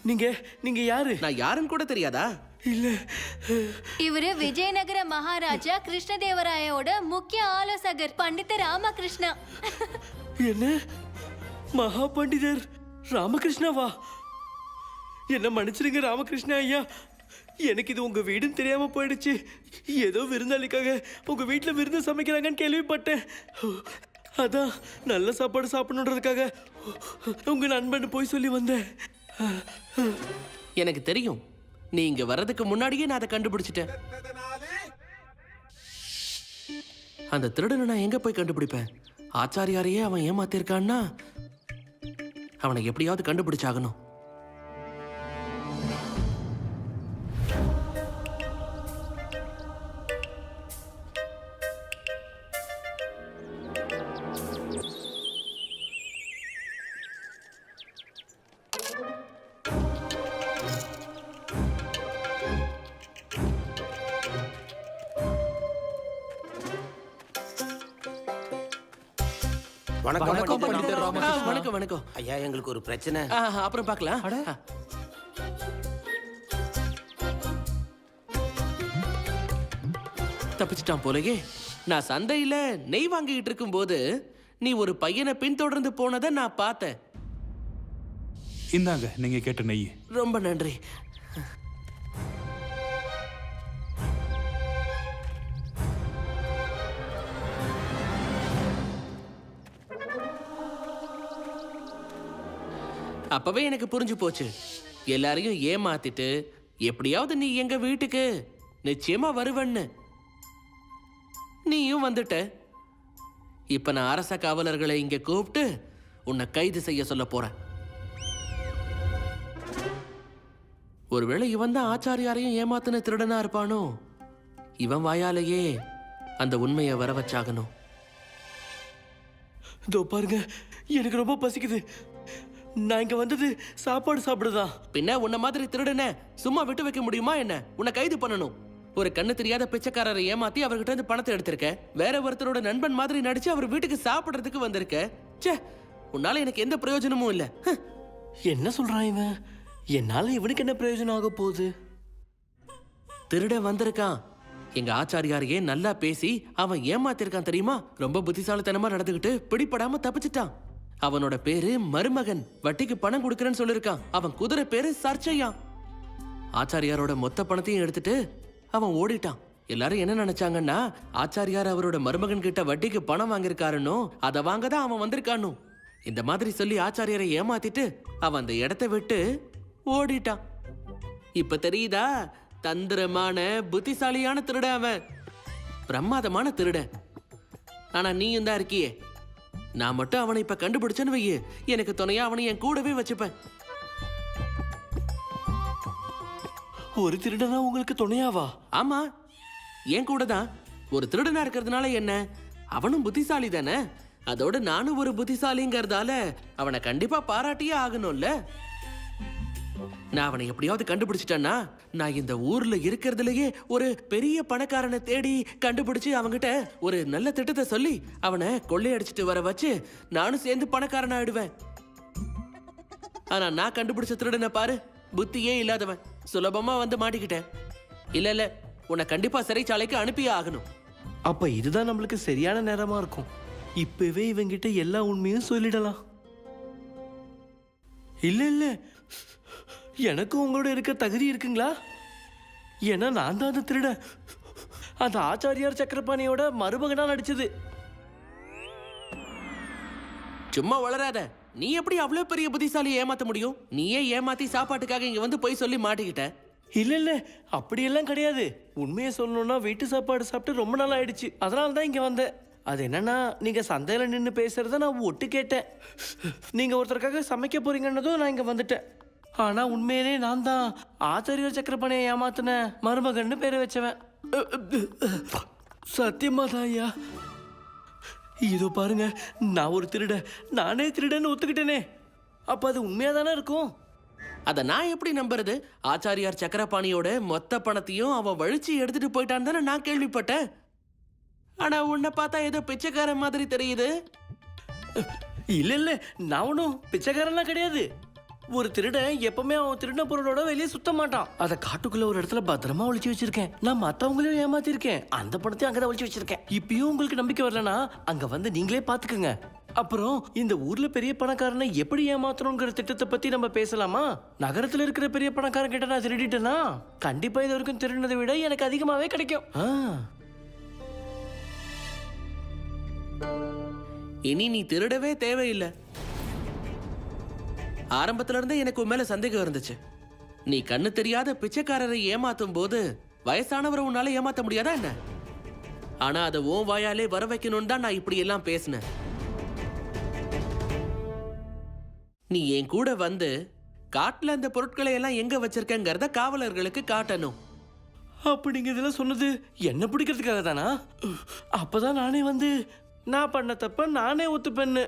நீங்க நீங்க யாரு? நான் யாருன்னு கூட தெரியாதா? இல்ல, இவரு விஜயநகர மகாராஜா கிருஷ்ணதேவராயோட முக்கிய ஆலோசகர் பண்டித ராமகிருஷ்ணா. என்ன, மகா பண்டிதர் ராமகிருஷ்ணாவா? என்ன மன்னிச்சிருங்க ராமகிருஷ்ணா ஐயா. எனக்கு இது உங்க வீடுன்னு தெரியாம போயிடுச்சு. ஏதோ விருந்தாளிக்காக உங்க வீட்டுல விருந்து சமைக்கிறாங்கன்னு கேள்விப்பட்டேன். அதான் நல்ல சாப்பாடு சாப்பிடணுன்றதுக்காக உங்க நண்பன் போய் சொல்லி வந்தேன். எனக்கு தெரியும், நீ இங்க வர்றதுக்கு முன்னாடியே நான் அதை கண்டுபிடிச்சிட்டேன். அந்த திருடனை நான் எங்க போய் கண்டுபிடிப்பேன்? ஆச்சாரியாரையே அவன் ஏமாத்திருக்கான்னா அவனை எப்படியாவது கண்டுபிடிச்சாகணும். வணக்கம் பண்டிதர் ராமகிருஷ்ணா. வணக்கம் வணக்கம். ஐயா, எங்களுக்கு ஒரு பிரச்சனை. அப்புறம் பார்க்கலாம். தப்பிச்சிட்டான் போலயே. நான் சந்தையில நெய் வாங்கிட்டு இருக்கும் போது நீ ஒரு பையனை பின்தொடர்ந்து போனதை நான் பார்த்தேன். இந்தாங்க நீங்க கேட்ட நெய். ரொம்ப நன்றி. அப்பவே எனக்கு புரிஞ்சு போச்சு, எல்லாரையும் ஏமாத்திட்டு எப்படியாவது நீ எங்க வீட்டுக்கு நிச்சயமா வருவன்னு. நீயும் வந்துட்ட. இப்ப நான் அரச காவலர்களை இங்க கூப்பிட்டு உன்னை கைது செய்ய சொல்ல போறேன். ஒருவேளை இவன் தான் ஆச்சாரியாரையும் ஏமாத்தின திருடனா இருப்பானோ? இவன் வாயாலேயே அந்த உண்மையை வர வச்சாகணும். இதோ பாருங்க, எனக்கு ரொம்ப பசிக்குது. நான் இங்க வந்தது சாப்பாடு சாப்பிடுதான். பின்ன உன்ன மாதிரி திருடன சும்மா விட்டு வைக்க முடியுமா என்ன? உன்னை கைது பண்ணணும். ஒரு கண்ணு தெரியாத பிச்சைக்காரரை ஏமாத்தி அவர்கிட்ட இருந்து பணத்தை எடுத்திருக்க. வேற ஒருத்தரோட நண்பன் மாதிரி நடிச்சு அவர் வீட்டுக்கு சாப்பிடுறதுக்கு வந்திருக்க. ச்சே, உன்னால எனக்கு எந்த பிரயோஜனமும் இல்ல. என்ன சொல்றான் இவன்? என்னால இவனுக்கு என்ன பிரயோஜனம் ஆக போகுது? திருடன் வந்திருக்கான். எங்க ஆச்சாரியாரையே நல்லா பேசி அவன் ஏமாத்திருக்கான் தெரியுமா? ரொம்ப புத்திசாலித்தனமா நடந்துகிட்டு பிடிபடாம தப்பிச்சிட்டான். அவனோட பேரு மருமகன். வட்டிக்கு பணம் கொடுக்கறேன்னு சொல்லிருக்கான். அவன் குதிரை பேரு சர்ச்சையா. ஆச்சாரியாரோட மொத்த பணத்தையும் எடுத்துட்டு அவன் ஓடிட்டான். எல்லாரும் என்ன நினைச்சாங்கன்னா ஆச்சாரியார் அவரோட மருமகன் கிட்ட வட்டிக்கு பணம் வாங்கியிருக்காருன்னு, அதை வாங்க தான் அவன் வந்திருக்கானு. இந்த மாதிரி சொல்லி ஆச்சாரியாரை ஏமாத்திட்டு அவன் அந்த இடத்தை விட்டு ஓடிட்டான். இப்ப தெரியுதா? தந்திரமான புத்திசாலியான திருடன் அவன். பிரமாதமான திருடன். ஆனா நீயும் தான் இருக்கியே. நான் மட்டும் அவனை இப்ப கண்டுபிடிச்சேன்னு வையே, எனக்கு துணையா அவனை என் கூடவே வச்சுப்பேன். ஒரு திருடனா உங்களுக்கு துணையாவா? ஆமா, என் கூட தான். ஒரு திருடனா இருக்கிறதுனால என்ன, அவனும் புத்திசாலி தானே. அதோட நானும் ஒரு புத்திசாலிங்கிறதால அவனை கண்டிப்பா பாராட்டியே ஆகணும்ல. நான் அவனை எப்படியாவது கண்டுபிடிச்சிட்டேன்னா நான் இந்த ஊர்ல இருக்கிறதுலயே ஒரு பெரிய பணக்காரனை தேடி கண்டுபிடிச்சு அவங்கிட்ட ஒரு நல்ல திட்டத்தை சொல்லி அவனை கொள்ளையடிச்சிட்டு வர வச்சு நானும் சேர்ந்து பணக்காரன் ஆயிடுவேன். ஆனா நான் கண்டுபிடிச்ச திருடனை பாரு, புத்தியே இல்லாதவன். சுலபமா வந்து மாட்டிக்கிட்டேன். இல்ல உன்னை கண்டிப்பா சிறைச்சாலைக்கு அனுப்பியே ஆகணும். அப்ப இதுதான் நம்மளுக்கு சரியான நேரமா இருக்கும். இப்பவே இவங்கிட்ட எல்லா உண்மையும் சொல்லிடலாம். இல்ல எனக்கு உங்களோட இருக்க தகுதி இருக்குங்களா? ஏன்னா நான் தான் அந்த திருடன். அந்த ஆச்சாரியார் சக்கரபாணியோட மருமகனா நடிச்சது. சும்மா வளராத. நீ எப்படி அவ்வளவு பெரிய புத்திசாலியை ஏமாத்த முடியும்? நீயே ஏமாத்தி சாப்பாட்டுக்காக இங்க வந்து போய் சொல்லி மாட்டிக்கிட்ட. இல்ல அப்படியெல்லாம் கிடையாது. உண்மையை சொல்லணும்னா வீட்டு சாப்பாடு சாப்பிட்டு ரொம்ப நாள் ஆயிடுச்சு. அதனால தான் இங்க வந்தேன். அது என்னன்னா, நீங்க சந்தையில நின்று பேசுறத நான் ஒட்டு கேட்டேன். நீங்க ஒருத்தருக்காக சமைக்க போறீங்கன்னதும் நான் இங்க வந்துட்டேன். ஆனா உண்மையிலே நான் தான் ஆச்சாரியர் சக்கரபாணியை ஏமாத்தின மருமகன்னு பேரை வச்சவன். சத்தியமா தான் ஐயா. இதோ பாருங்க, நான் ஒரு திருடன். நானே திருடன்னு ஒத்துக்கிட்டேனே. அப்ப அது உண்மையா தானே இருக்கும். அத நான் எப்படி நம்புறது? ஆச்சாரியார் சக்கரபாணியோட மொத்த பணத்தையும் அவன் வழிச்சு எடுத்துட்டு போயிட்டான்னு தானே நான் கேள்விப்பட்டேன். ஆனா உன்னை பார்த்தா ஏதோ பிச்சைக்காரன் மாதிரி தெரியுது. இல்ல நான் ஒன்றும் பிச்சைக்காரன்லாம் கிடையாது. ஒரு திருடன் எப்பவுமே அவன் திருடின பொருளோட வெளியே சுத்த மாட்டான். அதை காட்டுக்குள்ள ஒரு இடத்துல பத்திரமா ஒளிச்சு வச்சிருக்கேன். நான் மத்தவங்களையும் ஏமாத்திருக்கேன். அந்த பணத்தையும் அங்கதான் ஒளிச்சு வச்சிருக்கேன். இப்பயும் உங்களுக்கு நம்பிக்கை வரலனா அங்க வந்து நீங்களே பாத்துக்குங்க. அப்புறம் இந்த ஊர்ல பெரிய பணக்காரனை எப்படி ஏமாத்தணுங்கிற திட்டத்தை பத்தி நம்ம பேசலாமா? நகரத்துல இருக்கிற பெரிய பணக்காரன் கிட்ட நான் திருடிட்டேன்னா கண்டிப்பா இது வரைக்கும் திருடினதை விட எனக்கு அதிகமாவே கிடைக்கும். இனி நீ திருடவே தேவையில்லை. ஆரம்பத்துல இருந்தே எனக்கு உன் மேல சந்தேகம் இருந்துச்சு. நீ கண்ணு தெரியாத பிச்சைக்காரரை ஏமாத்தும் போது வயசானவரை உன்னால ஏமாத்த முடியாதா என்ன? ஆனா அதை உன் வாயாலே வர வைக்கணும்னு தான் நான் இப்படி எல்லாம் பேசினேன். நீ என் கூட வந்து காட்டுல அந்த பொருட்களை எல்லாம் எங்க வச்சிருக்கங்கிறத காவலர்களுக்கு காட்டணும். அப்ப நீங்க இதெல்லாம் சொன்னது என்ன பிடிக்கிறதுக்காக தானா? அப்பதான் நானே வந்து நான் பண்ண தப்ப நானே ஒத்துப்பேன்னு.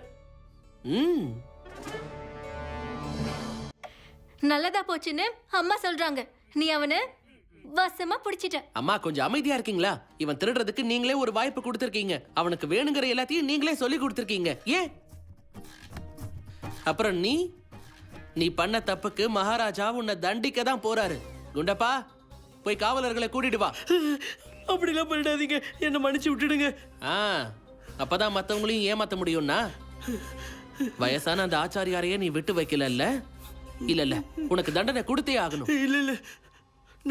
நல்லதா போச்சுன்னு அம்மா சொல்றாங்க. நீ அவனை வசமா பிடிச்சிட்ட. அம்மா கொஞ்சம் அமைதியா இருக்கீங்களா? இவன் திருடுறதுக்கு நீங்களே ஒரு வாய்ப்பு கொடுத்திருக்கீங்க. அவனுக்கு வேணுங்கிற எல்லாத்தையும் நீங்களே சொல்லி கொடுத்திருக்கீங்க. ஏன் அப்புறம் நீ பண்ண தப்புக்கு மகாராஜா உன்னை தண்டிக்க தான் போறாரு. குண்டப்பா, போய் காவலர்களை கூட்டிட்டு வா. அப்படிலாம் பண்ணிடாதீங்க, என்ன மன்னிச்சு விட்டுடுங்க. அப்பதான் மத்தவங்களையும் ஏமாத்த முடியும்னா? வயசான அந்த ஆச்சாரியாரையே நீ விட்டு வைக்கல. இல்ல உனக்கு தண்டனை கொடுத்தே ஆகணும். இல்ல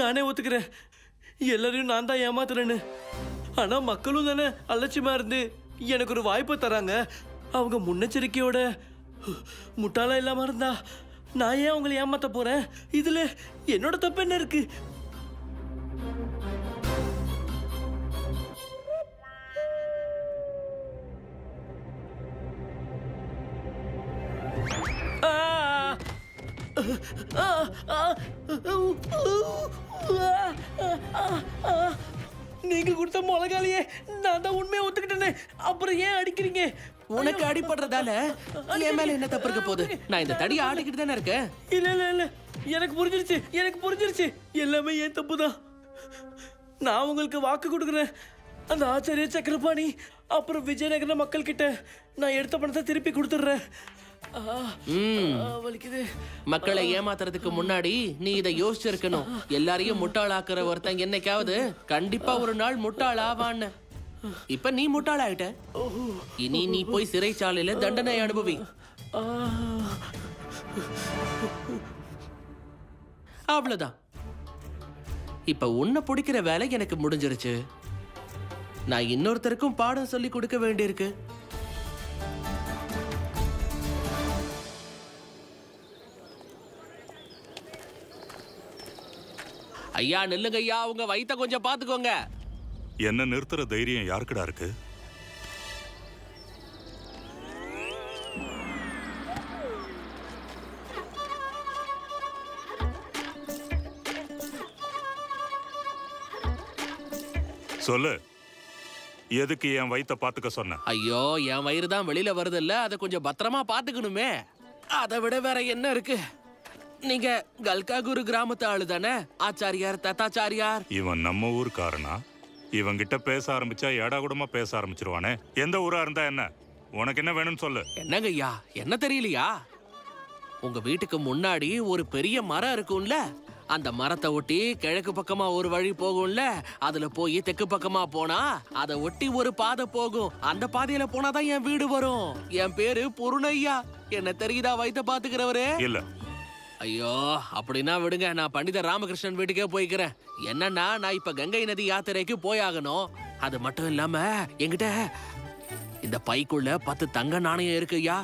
நானே ஒத்துக்கிறேன். எல்லாரையும் நான் தான் ஏமாத்துறேன்னு. ஆனா மக்களும் தானே அலட்சியமா இருந்து எனக்கு ஒரு வாய்ப்பை தராங்க. அவங்க முன்னெச்சரிக்கையோட முட்டாளா இல்லாம இருந்தா நான் ஏன் அவங்களை ஏமாத்த போறேன்? இதுல என்னோட தப்பு என்ன இருக்கு? நீங்க கொடுத்த மிளகாலியே நான் தான் உண்மையை ஒத்துக்கிட்டேனே. அப்புறம் ஏன் அடிக்கிறீங்க? உனக்கு அடிபடுறதால என் மேல என்ன தப்பு இருக்க போகுது? நான் இந்த தடியை ஆடிக்கிட்டு தானே இருக்கேன். இல்ல இல்ல இல்ல, எனக்கு புரிஞ்சிருச்சு. எல்லாமே ஏன் தப்பு தான். நான் உங்களுக்கு வாக்கு கொடுக்குறேன். அந்த ஆச்சாரிய சக்கரபாணி அப்புறம் விஜயநகர மக்கள் கிட்ட நான் எடுத்த பணத்தை திருப்பி கொடுத்துட்றேன். வலிக்குது. மக்களை ஏமாத்துறதுக்கு முன்னாடி நீ இதை யோசிச்சிருக்கணும். எல்லாரையும் முட்டாளாக்குற ஒருத்தன் என்னைக்காவது கண்டிப்பா ஒரு நாள் முட்டாள் ஆவான்னு. இப்ப நீ முட்டாளாயிட்ட. இனி நீ போய் சிறைச்சாலையில தண்டனை அனுபவி. அவ்வளவுதான். இப்ப உன்னை பிடிக்கிற வேலை எனக்கு முடிஞ்சிருச்சு. நான் இன்னொருத்தருக்கும் பாடம் சொல்லி கொடுக்க வேண்டியிருக்கு. ஐயா நில்லுங்க ஐயா, உங்க வயித்தை கொஞ்சம் பாத்துக்கோங்க. என்ன நிறுத்துற தைரியம் யாருக்குடா இருக்கு? சொல்லு, எதுக்கு என் வயித்தை பாத்துக்க சொன்ன? ஐயோ, என் வயிறு தான் வெளியில வருது இல்ல, அதை கொஞ்சம் பத்திரமா பாத்துக்கணுமே. அதை விட வேற என்ன இருக்கு? நீங்க கல்காகுரு கிராமத்து ஆளு தானே? ஆச்சாரியார் தத்தாச்சாரியார். இவன் நம்ம ஊருக்காரனா? இவங்கிட்ட பேச ஆரம்பிச்சா ஏடா கூடமா பேச ஆரம்பிச்சிருவானே. எந்த ஊரா இருந்தா என்ன? உனக்கு என்ன வேணும்னு சொல்லு. என்னங்க ஐயா, என்ன தெரியலையா? உங்க வீட்டுக்கு முன்னாடி ஒரு பெரிய மரம் இருக்கும்ல, அந்த மரத்தை ஒட்டி கிழக்கு பக்கமா ஒரு வழி போகும்ல, அதுல போய் தெற்கு பக்கமா போனா அதை ஒட்டி ஒரு பாதை போகும். அந்த பாதையில போனாதான் என் வீடு வரும். என் பேரு பொருணையா. என்ன தெரியுதா வயித்தை பாத்துக்கிறவரு? இல்ல. ஐயோ, அப்படின்னா விடுங்க, நான் பண்டிதர் ராமகிருஷ்ணன் வீட்டுக்கே போய்க்கிறேன். என்னன்னா, நான் இப்ப கங்கை நதி யாத்திரைக்கு போயாகணும். அது மட்டும் இல்லாம என்கிட்ட இந்த பைக்குள்ள 10 தங்க நாணயம் இருக்கு ஐயா.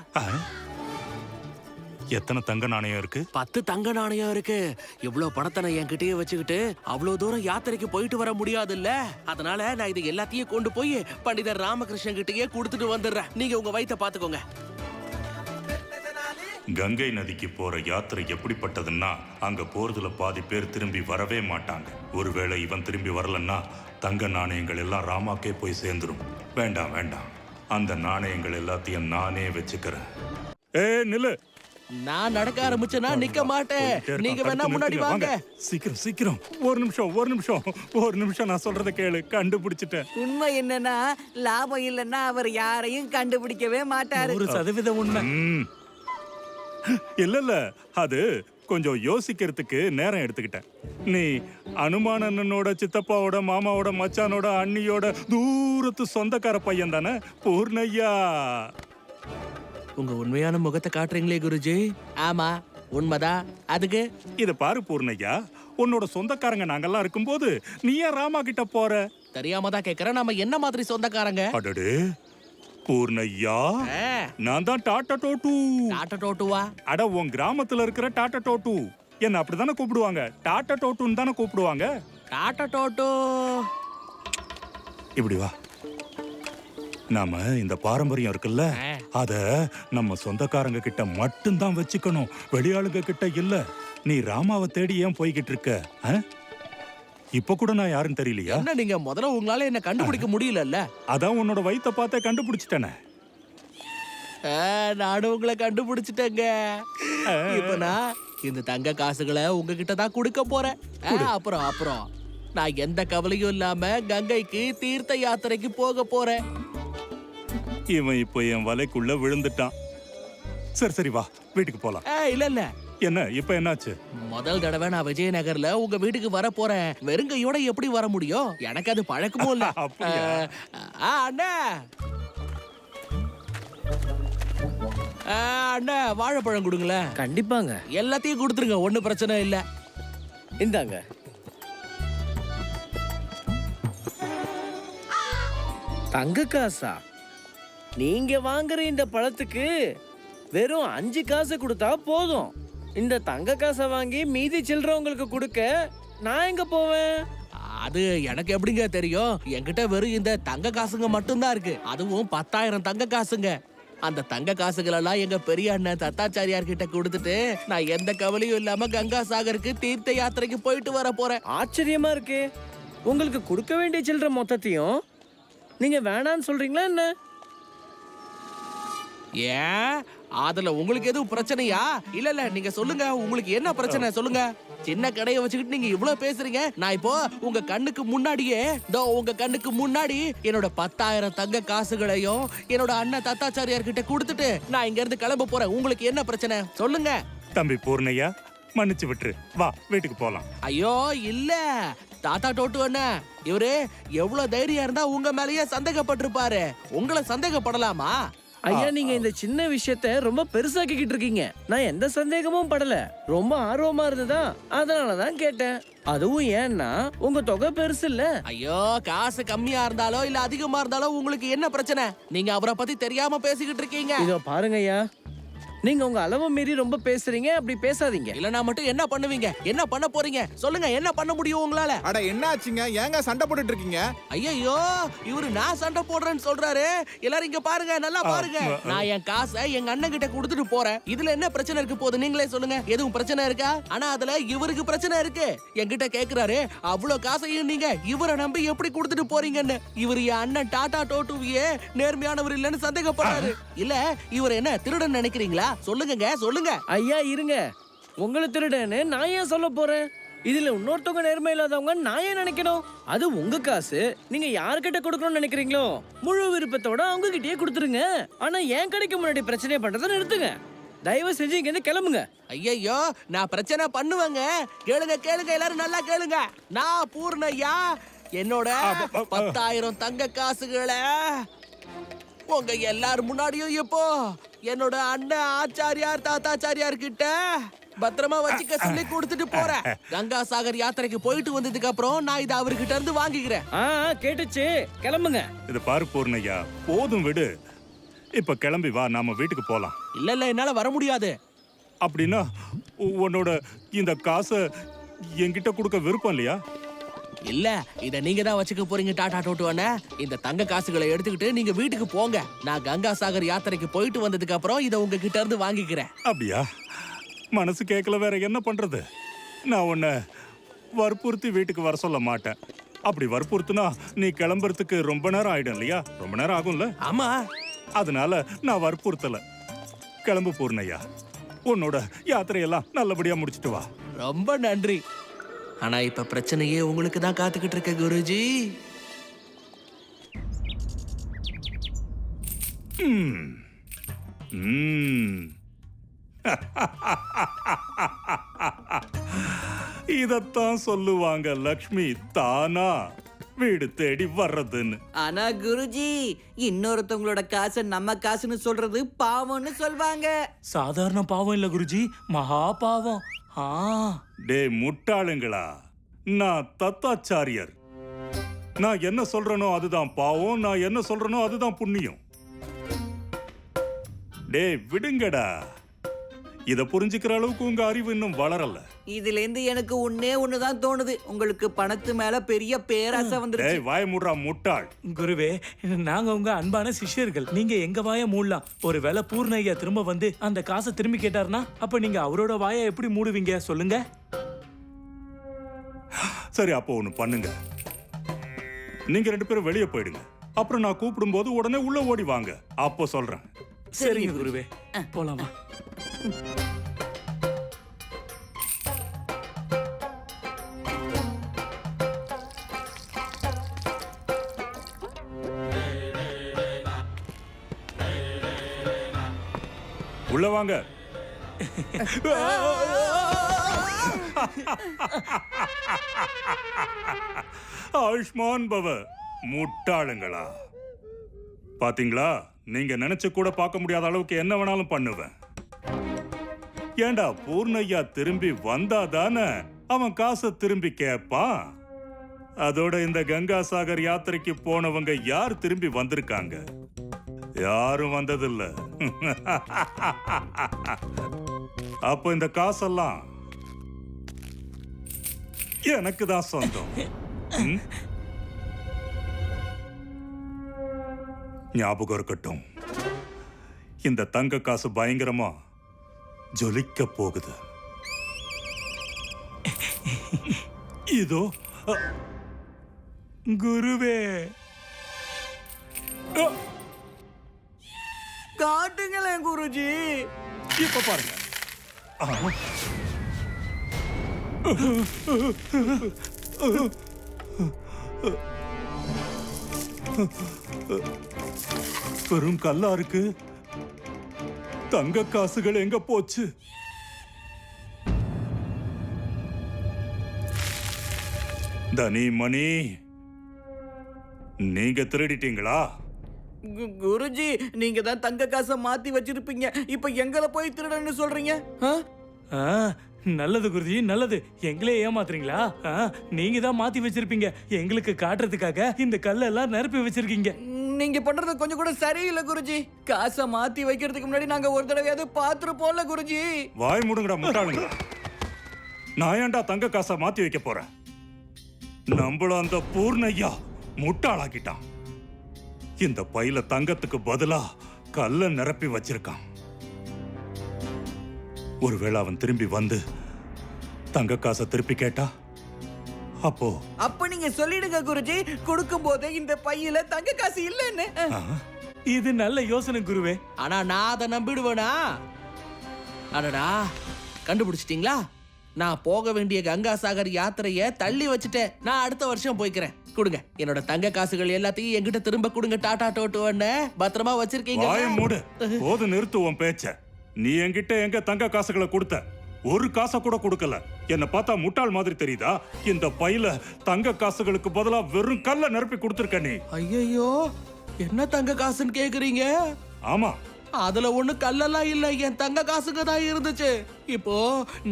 எத்தனை தங்க நாணயம் இருக்கு? 10 தங்க நாணயம் இருக்கு. இவ்வளவு பணத்தை நான் என்கிட்டயே வச்சுக்கிட்டு அவ்வளவு தூரம் யாத்திரைக்கு போயிட்டு வர முடியாது இல்ல. அதனால நான் இது எல்லாத்தையும் கொண்டு போய் பண்டிதர் ராமகிருஷ்ணன் கிட்டயே கொடுத்துட்டு வந்துடுறேன். நீங்க உங்க வயித்தை பாத்துக்கோங்க. கங்கை நதிக்கு போற யாத்திரை எப்படிப்பட்டதுன்னா, அங்க போறதுல பாதி பேர் திரும்பி வரவே மாட்டாங்க. ஒருவேளை இவன் திரும்பி வரலன்னா தங்க நாணயங்கள் எல்லாம் ராமாக்கே போய் சேர்ந்துரும். வேண்டாம் வேண்டாம், அந்த நாணயங்கள் எல்லாத்தையும் நானே வச்சுக்கிறேன். நில்லு. நான் நடக்க ஆரம்பிச்சேன்னா நிக்க மாட்டேன். நீங்க வேணா முன்னாடி வாங்க. சீக்கிரம் சீக்கிரம். ஒரு நிமிஷம் நான் சொல்றத கேளு. கண்டுபிடிச்சிட்டேன். உண்மை என்னன்னா, லாபம் இல்லைன்னா அவர் யாரையும் கண்டுபிடிக்கவே மாட்டாரு. 100% உண்மை. இல்ல, அது கொஞ்சம் யோசிக்கிறதுக்கு நேரம் எடுத்துக்கிட்டேன். நீ அனுமானனோட சித்தப்பாவோட மாமாவோட மச்சானோட அண்ணியோட தூரத்து சொந்தக்கார பையன் தானே பூர்ணையா? உங்க உண்மையான முகத்தை காட்டுறீங்களே குருஜி. ஆமா, உண்மைதான். அதுக்கு இத பாரு பூர்ணையா, உன்னோட சொந்தக்காரங்க நாங்கெல்லாம் இருக்கும்போது நீ ஏன் ராமா கிட்ட போற? தெரியாம தான் கேக்குறேன். நாம என்ன மாதிரி சொந்தக்காரங்க? அடடே பூர்ணையா, நான் தான் டாட்டா டோட்டு. டாட்டா டோட்டுவா? அட, உன் கிராமத்துல இருக்கிற டாட்டா டோட்டு. என்ன அப்படிதானே கூப்பிடுவாங்க? டாட்டா டோட்டுன்னு தானே கூப்பிடுவாங்க. டாட்டா டோட்டு. இப்படி வா. நாம இந்த பாரம்பரியம் இருக்குல்ல, அத நம்ம சொந்தக்காரங்க கிட்ட மட்டும்தான் வச்சுக்கணும், வெளியாளுங்க கிட்ட இல்ல. நீ ராமாவை தேடி ஏன் போய்கிட்டு இருக்க? இப்ப கூட நான் யாருன்னு தெரியலையா? என்ன நீங்க முதல்ல உங்களால என்ன கண்டுபிடிக்க முடியல? அதான் உன்னோட வயித்தை பார்த்தே கண்டுபிடிச்சிட்டேனே. நானும் உங்களை கண்டுபிடிச்சிட்டேங்க. இப்ப நான் இந்த தங்க காசுகளை உங்ககிட்ட தான் கொடுக்க போறேன். அப்புறம் நான் எந்த கவலையும் இல்லாம கங்கைக்கு தீர்த்த யாத்திரைக்கு போக போறேன். இவன் இப்போ என் வலைக்குள்ள விழுந்துட்டான். சரி வா, வீட்டுக்கு போலாம். இல்ல. என்ன இப்ப என்னாச்சு? முதல் தடவை நான் விஜயநகர்ல உங்க வீட்டுக்கு வர போறேன். வெறுங்கையோட எப்படி வர முடியும்? எனக்கு அது பழக்கமும் இல்ல. அண்ணா அண்ணா, வாழைப்பழம் கொடுங்களேன். கண்டிப்பாங்க. எல்லாத்தையும் கொடுத்துருங்க, ஒன்னும் பிரச்சனை இல்ல. இந்தாங்க. தங்க காசா? நீங்க வாங்குற இந்த பழத்துக்கு வெறும் 5 காசு கொடுத்தா போதும். இந்த தங்க காசை வாங்கி மீதி சில்லற உங்களுக்கு கொடுக்க நான் எங்க போவேன்? அது எனக்கு எப்படிங்க தெரியும்? என்கிட்ட வெறும் இந்த தங்க காசுங்க மட்டும்தான் இருக்கு. அதுவும் 10,000 தங்க காசுங்க. அந்த தங்க காசுகளெல்லாம் எங்க பெரிய அண்ணன் தத்தாச்சாரியார் கிட்ட கொடுத்துட்டு நான் எந்த கவலையும் இல்லாம கங்கா சாகருக்கு தீர்த்த யாத்திரைக்கு போயிட்டு வர போறேன். ஆச்சரியமா இருக்கு. உங்களுக்கு கொடுக்க வேண்டிய சில்லற மொத்தத்தையும் நீங்க வேணான்னு சொல்றீங்களா என்ன? ஏன் அதுல உங்களுக்கு எதுவும் பிரச்சனையா? இல்ல இல்ல நீங்க சொல்லுங்க, உங்களுக்கு என்ன பிரச்சனை சொல்லுங்க. சின்ன கடையை வச்சுக்கிட்டு நீங்க இவ்வளவு பேசுறீங்க. நான் இப்போ உங்க கண்ணுக்கு முன்னாடியே உங்க கண்ணுக்கு முன்னாடி என்னோட 10,000 தங்க காசுகளையும் என்னோட அண்ணன் தத்தாச்சாரியார் கிட்ட கொடுத்துட்டு நான் இங்க இருந்து கிளம்ப போறேன். உங்களுக்கு என்ன பிரச்சனை சொல்லுங்க. தம்பி பூர்ணையா, மன்னிச்சு விட்டுரு, வா வீட்டுக்கு போலாம். ஐயோ இல்ல தாத்தா டோட்டு அண்ணன், இவரு எவ்வளவு தைரியம் இருந்தா உங்க மேலயே சந்தேகப்பட்டிருப்பாரு. உங்களை சந்தேகப்படலாமா? ஐயா, நீங்க இந்த சின்ன விஷயத்த ரொம்ப பெருசாக்கிக்கிட்டு இருக்கீங்க. நான் எந்த சந்தேகமும் படல. ரொம்ப ஆர்வமா இருந்ததா அதனாலதான் கேட்டேன். அதுவும் ஏன்னா உங்க தொகை பெருசு இல்ல. ஐயோ காசு கம்மியா இருந்தாலோ இல்ல அதிகமா இருந்தாலோ உங்களுக்கு என்ன பிரச்சனை? நீங்க அவரை பத்தி தெரியாம பேசிக்கிட்டு இருக்கீங்க. இதோ பாருங்க ஐயா, நீங்க உங்க அளவு மீறி ரொம்ப பேசுறீங்க. அப்படி பேசாதீங்க. இல்லனா மட்டும் என்ன பண்ணுவீங்க? என்ன பண்ண போறீங்க சொல்லுங்க. என்ன பண்ண முடியும் உங்களால? அட என்ன ஆச்சுங்க, ஏங்க சண்டை போட்டுட்டு இருக்கீங்க? ஐயோ இவரு நான் சண்டை போடுறேன்னு சொல்றாரு. எல்லாரும் இங்க பாருங்க, நல்லா பாருங்க. நான் என் காசை எங்க அண்ணன் கிட்ட கொடுத்துட்டு போறேன். இதுல என்ன பிரச்சனை இருக்கு போது நீங்களே சொல்லுங்க. எதுவும் பிரச்சனை இருக்கா? ஆனா அதுல இவருக்கு பிரச்சனை இருக்கு. என்கிட்ட கேக்குறாரு, அவ்வளவு காசையும் நீங்க இவரை நம்பி எப்படி கொடுத்துட்டு போறீங்கன்னு. இவர் என் அண்ணன் டாடா டோட்டுவியே நேர்மையானவர் இல்லைன்னு சந்தேகப்படுறாரு. இல்ல இவர் என்ன திருடன் நினைக்கிறீங்களா? சொல்லுங்க சொல்லுங்க. ஐயா இருங்க, உங்களை திருடன்னு நான் ஏன் சொல்ல போறேன்? இதுல இன்னொருத்தவங்க நேர்மை இல்லாதவங்க நான் ஏன் நினைக்கணும்? அது உங்க காசு. நீங்க யார்கிட்ட கொடுக்கணும்னு நினைக்கிறீங்களோ முழு விருப்பத்தோட அவங்க கிட்டயே கொடுத்துருங்க. ஆனா என் கடைக்கு முன்னாடி பிரச்சனை பண்றதை நிறுத்துங்க. தயவு செஞ்சு இங்க இருந்து கிளம்புங்க. ஐயோ நான் பிரச்சனை பண்ணுவேங்க. கேளுங்க கேளுங்க, எல்லாரும் நல்லா கேளுங்க. நான் பூர்ணையா என்னோட 10,000 தங்க காசுகளை உங்க எல்லாரும் முன்னாடியும் இப்போ என்னோட அண்ணன் ஆச்சாரியார் தாத்தாச்சாரியார் கிட்ட பத்திரமா வச்சுக்க சொல்லி கொடுத்துட்டு போறேன். கங்கா சாகர் யாத்திரைக்கு போயிட்டு வந்ததுக்கு அப்புறம் நான் இதை அவர்கிட்ட இருந்து வாங்கிக்கிறேன். கேட்டுச்சு, கிளம்புங்க. இது பாரு பூர்ணையா, போதும் விடு. இப்ப கிளம்பி வா, நாம வீட்டுக்கு போலாம். இல்ல இல்ல என்னால வர முடியாது. அப்படின்னா உன்னோட இந்த காசை என்கிட்ட கொடுக்க விருப்பம் இல்லையா? இல்ல இத நீங்க தான் வச்சுக்க போறீங்க டாடா டோட்டுவானே. இந்த தங்க காசுகளை எடுத்துக்கிட்டு நீங்க வீட்டுக்கு போங்க. நான் கங்கா சாகர் யாத்திரைக்கு போயிட்டு வந்ததுக்கு அப்புறம் இதை உங்ககிட்ட இருந்து வாங்கிக்கிறேன். அப்படியா? மனசு கேட்கல, வேற என்ன பண்றது? நான் உன்னை வற்புறுத்தி வீட்டுக்கு வர சொல்ல மாட்டேன். அப்படி வற்புறுத்துனா நீ கிளம்புறதுக்கு ரொம்ப நேரம் ஆயிடும் இல்லையா? ரொம்ப நேரம் ஆகும்ல? ஆமா, அதனால நான் வற்புறுத்தல. கிளம்பு பூர்ணையா, உன்னோட யாத்திரையெல்லாம் நல்லபடியா முடிச்சிட்டு வா. ரொம்ப நன்றி. ஆனா இப்ப பிரச்சனையே உங்களுக்கு தான் காத்துக்கிட்டு இருக்க குருஜி. இதத்தான் சொல்லுவாங்க லக்ஷ்மி தானா வீடு தேடி வர்றதுன்னு. ஆனா குருஜி, இன்னொருத்தவங்களோட காசை நம்ம காசுன்னு சொல்றது பாவம்னு சொல்வாங்க. சாதாரண பாவம் இல்ல குருஜி, மகா பாவம். டே முட்டாளுங்களா, நான் தத்தாச்சாரியர். நான் என்ன சொல்றேனோ அதுதான் பாவம், நான் என்ன சொல்றேனோ அதுதான் புண்ணியம். டே விடுங்கடா, இத புரிஞ்சுக்கிற அளவுக்கு உங்க அறிவு இன்னும் வளரல. இதுல இருந்து எனக்கு ஒண்ணுதான் தோணுது, உங்களுக்கு பணத்து மேல பெரிய பேராசை வந்துருச்சு. டேய் வாய மூடுறா முட்டாள். குருவே, நாங்க உங்க அன்பான சிஷ்யர்கள். நீங்க எங்க வாய மூடலாம். ஒரு வேளை பூர்ணையா திரும்ப வந்து அந்த காசை திரும்பி கேட்டாருன்னா அப்ப நீங்க அவரோட வாயை எப்படி மூடுவீங்க சொல்லுங்க? சரி, அப்போ ஒண்ணு பண்ணுங்க. நீங்க 2 பேரும் வெளியே போயிடுங்க. அப்புறம் நான் கூப்பிடும் போது உடனே உள்ள ஓடி வாங்க. அப்போ சொல்றேன். சரிங்க குருவே, போலாமா? உள்ள வாங்க. ஆயுஷ்மான் பவ. முட்டாளுங்களா, பாத்தீங்களா? நீங்க நினைச்சு கூட பார்க்க முடியாத அளவுக்கு என்ன வேணாலும் பண்ணுவேன். ஏண்டா பூர்ணையா திரும்பி வந்தாதானே அவன் காசை திரும்பி கேட்பான். அதோட இந்த கங்கா சாகர் யாத்திரைக்கு போனவங்க யார் திரும்பி வந்திருக்காங்க? யாரும் வந்ததில்ல. அப்ப இந்த காசெல்லாம் எனக்கு தான் சொந்தம். ஞாபகம் இருக்கட்டும், இந்த தங்க காசு பயங்கரமா ஜொலிக்க போகுது. இதோ குருவே, காட்டுங்களேன் குருஜி. இப்ப பாருங்க. பெரும் கல்லா இருக்கு. தங்க காசுகள் எங்க போச்சு? தனி மணி, நீங்க திருடிட்டீங்களா? குருஜி, நீங்க தான் தங்க காசை மாத்தி வச்சிருப்பீங்க. இப்ப எங்களை போய் திருடன்னு சொல்றீங்க? ஆ, நல்லது குருஜி, நல்லது. எங்களே ஏமாத்துறீங்களா? நீங்க தான் மாத்தி வச்சிருப்பீங்க. எங்களுக்கு காட்டுறதுக்காக இந்த கல்லெல்லாம் நிரப்பி வச்சிருக்கீங்க. நீங்க பண்றது கொஞ்சம் கூட சரியில்லை குருஜி. காசை மாத்தி வைக்கிறதுக்கு முன்னாடி நாங்க ஒரு தடவையாவது பாத்துருப்போம்ல குருஜி. வாய் முடுங்கடா முட்டாளுங்க. நான் ஏன்டா தங்க காசை மாத்தி வைக்க போறேன்? நம்மள அந்த பூர்ணையா முட்டாளாக்கிட்டான். இந்த பையில தங்கத்துக்கு பதிலா கல்ல நிரப்பி வச்சிருக்கான். ஒருவேளை அவன் திரும்பி வந்து தங்க காசை திருப்பி கேட்டா அப்ப நீங்க சொல்லிடுங்க குருஜி, கொடுக்கும் போதே இந்த பையில தங்க காசு இல்லன்னு. இது நல்ல யோசனை குருவே. ஆனா நான் அதை நம்பிடுவேனா? அடடா, கண்டுபிடிச்சிட்டீங்களா? நான் போக வேண்டிய கங்கா சாகர் யாத்திரைய தள்ளி வச்சுட்டேன். நான் அடுத்த வருஷம் போய்க்கிறேன். கொடுங்க, என்னோட தங்க காசுகள் எல்லாத்தையும் என்கிட்ட திரும்ப கொடுங்க. டாடா டோட்டுவன்னு பத்திரமா வச்சிருக்கீங்க. வாயை மூடு. போது நிறுத்து உன் பேச்ச. நீ என்கிட்ட எங்க தங்க காசுகளை கொடுத்த? ஒரு காசை கூட கொடுக்கல. என்ன பார்த்தா முட்டாள் மாதிரி தெரியுதா? இந்த பையில தங்க காசுகளுக்கு பதிலா வெறும் கல்ல நிரப்பி கொடுத்திருக்க நீ. ஐயோ, என்ன தங்க காசுன்னு கேக்குறீங்க? ஆமா, அதுல ஒண்ணு கல்லெல்லாம் இல்ல, என் தங்க காசுங்க தான் இருந்துச்சு. இப்போ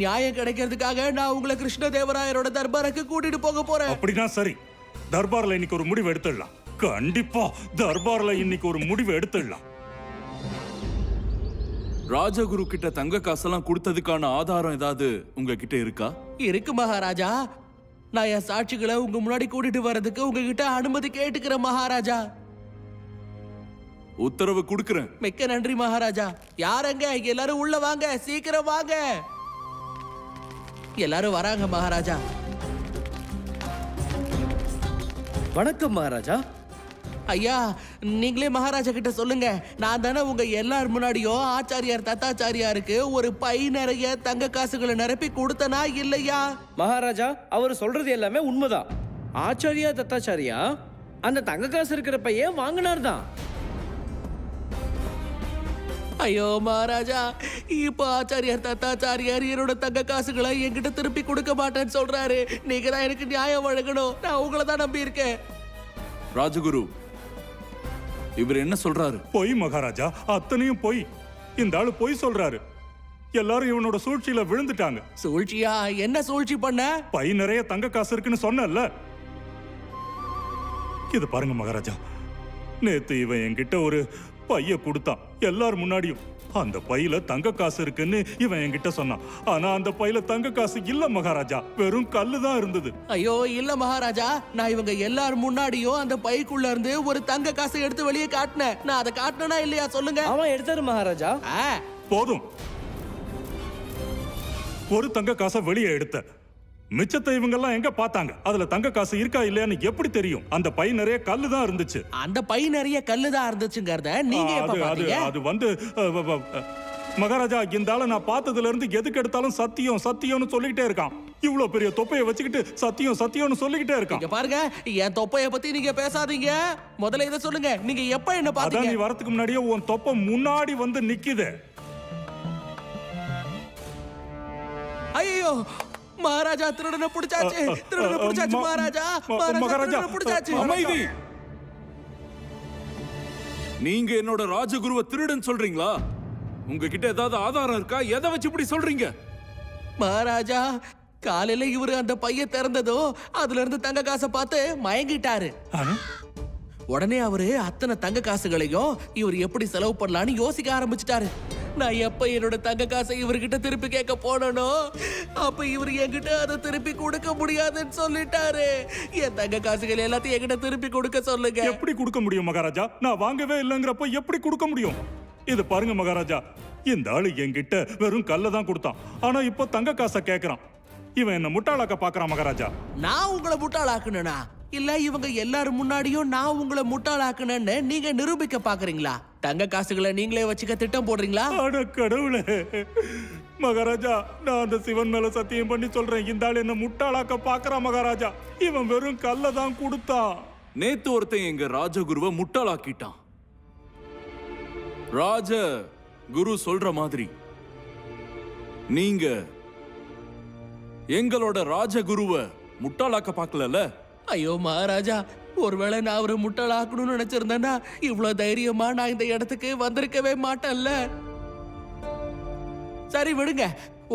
நியாயம் கிடைக்கிறதுக்காக நான் உங்களை கிருஷ்ணதேவராயரோட தர்பாருக்கு கூட்டிட்டு போக போறேன். அப்படின்னா சரி, தர்பார்ல இன்னைக்கு ஒரு முடிவு எடுத்துடலாம். கண்டிப்பா தர்பார்ல இன்னைக்கு ஒரு முடிவு எடுத்துடலாம். ராஜகுரு கிட்ட தங்க காசெல்லாம் கொடுத்ததுக்கான ஆதாரம் ஏதாவது உங்ககிட்ட இருக்கா? இருக்கு மகாராஜா. நான் என் சாட்சிகளை உங்க முன்னாடி கூட்டிட்டு வர்றதுக்கு உங்ககிட்ட அனுமதி கேட்டுக்கிறேன் மகாராஜா. உத்தரவு கொடுக்கிறேன். மிக்க நன்றி மகாராஜா. யாரங்க? எல்லாரும் உள்ள வாங்க, சீக்கிரம் வாங்க. எல்லாரும் வராங்க மகாராஜா. வணக்கம் மகாராஜா. ஐயா, நீங்களே மகாராஜா கிட்ட சொல்லுங்க. நான் தானே உங்க எல்லார் முன்னாடியும் ஆச்சாரியார் தத்தாச்சாரியாருக்கு ஒரு பை நிறைய தங்க காசுகளை நிரப்பி கொடுத்தனா இல்லையா? மகாராஜா, அவர் சொல்றது எல்லாமே உண்மைதான். ஆச்சாரியா தத்தாச்சாரியா அந்த தங்க காசு இருக்கிற பையன் வாங்கினார் தான். ஐயோ மகாராஜா, இப்ப ஆச்சாரியார் தத்தாச்சாரியார் என்னோட தங்க காசுகளை என்கிட்ட திருப்பி கொடுக்க மாட்டேன்னு சொல்றாரு. நீங்க தான் எனக்கு நியாயம் வழங்கணும். நான் உங்களை தான் நம்பி இருக்கேன். ராஜகுரு, இவர் என்ன சொல்றாரு? பொய் மகாராஜா, அத்தனையும் பொய். இந்த ஆளு பொய் சொல்றாரு. எல்லாரும் இவனோட சூழ்ச்சியில விழுந்துட்டாங்க. சூழ்ச்சியா? என்ன சூழ்ச்சி பண்ண? பை நிறைய தங்க காசு இருக்குன்னு சொன்னல. இது பாருங்க மகாராஜா, நேத்து இவன் என்கிட்ட ஒரு பைய கொடுத்தான். எல்லார் முன்னாடியும் அந்த பையில தங்க காசு இருக்குன்னு இவன் என்கிட்ட சொன்னான். ஆனா அந்த பையில தங்க காசு இல்ல மகாராஜா, வெறும் கல்லு தான் இருந்தது. ஐயோ இல்ல மகாராஜா, நான் இவங்க எல்லார் முன்னாடியும் அந்த பைக்குள்ள இருந்து ஒரு தங்க காசை எடுத்து வெளியே காட்டினேன். நான் அதை காட்டினா இல்லையா சொல்லுங்க? அவன் எடுத்தாரு மகாராஜா. போதும், ஒரு தங்க காசை வெளியே எடுத்த. மிச்சத்தை இவங்க எல்லாம் எங்க பார்த்தாங்க? அதுல தங்க காசு இருக்கா இல்லையான்னு எப்படி தெரியும்? அந்த பை நிறைய கல்லு தான் இருந்துச்சு. அந்த பை நிறைய கல்லு தான் இருந்துச்சுங்கறத நீங்க எப்ப பாத்தீங்க? அது வந்து மகாராஜா, இந்த ஆளை நான் பார்த்ததுல இருந்து எதுக்கு எடுத்தாலும் சத்தியம் சத்தியம்னு சொல்லிக்கிட்டே இருக்கான். இவ்வளவு பெரிய தொப்பையை வச்சுக்கிட்டு சத்தியம் சத்தியம்னு சொல்லிக்கிட்டே இருக்கான். இங்க பாருங்க, என் தொப்பைய பத்தி நீங்க பேசாதீங்க. முதல்ல இத சொல்லுங்க, நீங்க எப்ப என்ன பாத்தீங்க? நீ வரதுக்கு முன்னாடியே உன் தொப்பை முன்னாடி வந்து நிக்குது. ஐயோ மகாராஜா, திருடனை பிடிச்சாச்சு, திருடனை பிடிச்சாச்சு மகாராஜா. மகாராஜா பிடிச்சாச்சு. அமைதி. நீங்க என்னோட ராஜகுருவை திருடன் சொல்றீங்களா? உங்ககிட்ட ஏதாவது ஆதாரம் இருக்கா? எதை வச்சு இப்படி சொல்றீங்க? மகாராஜா, காலையில இவரு அந்த பைய திறந்ததோ அதுல இருந்து தங்க காசை பார்த்து மயங்கிட்டாரு. உடனே அவரு அத்தனை தங்க காசுகளையும் இவர் எப்படி செலவு பண்ணலான்னு யோசிக்க ஆரம்பிச்சிட்டாரு. நான் எப்ப என்னோட தங்க காசை இவர்கிட்ட திருப்பி கேட்க போனோ அப்ப இவர் என்கிட்ட அதை திருப்பி கொடுக்க முடியாதுன்னு சொல்லிட்டாரு. என் தங்க காசுகள் எல்லாத்தையும் என்கிட்ட திருப்பி கொடுக்க சொல்லுங்க. எப்படி கொடுக்க முடியும் மகாராஜா? நான் வாங்கவே இல்லைங்கிறப்ப எப்படி கொடுக்க முடியும்? இது பாருங்க மகாராஜா, இந்த ஆளு என்கிட்ட வெறும் கல்ல தான் கொடுத்தான், ஆனா இப்போ தங்க காசை கேக்குறான். இவன் என்ன முட்டாளாக்க பாக்குறான் மகாராஜா. நான் உங்களை முட்டாளாக்குனா இல்ல இவங்க எல்லாரும் முன்னாடியும் நான் உங்களை முட்டாளாக்குனேன்னு நீங்க நிரூபிக்க பாக்குறீங்களா? தங்க காசுகளை நீங்களே வச்சுக்க திட்டம் போடுறீங்களா? அட கடவுளே மகாராஜா, நான் அந்த சிவன் மேல சத்தியம் பண்ணி சொல்றேன், இந்த ஆள் என்ன முட்டாளாக்க பாக்குறான் மகாராஜா. இவன் வெறும் கல்ல தான் கொடுத்தான். நேத்து ஒருத்தன் எங்க ராஜகுருவை முட்டாளாக்கிட்டான். ராஜ குரு சொல்ற மாதிரி நீங்க எங்களோட ராஜகுருவை முட்டாளாக்க பார்க்கல. ஐயோ மகாராஜா, ஒருவேளை நான் அவரை முட்டாளாக்கணும்னு நினைச்சிருந்தேன்னா இவ்வளவு தைரியமா நான் இந்த இடத்துக்கு வந்திருக்கவே மாட்டேன்ல. சரி விடுங்க,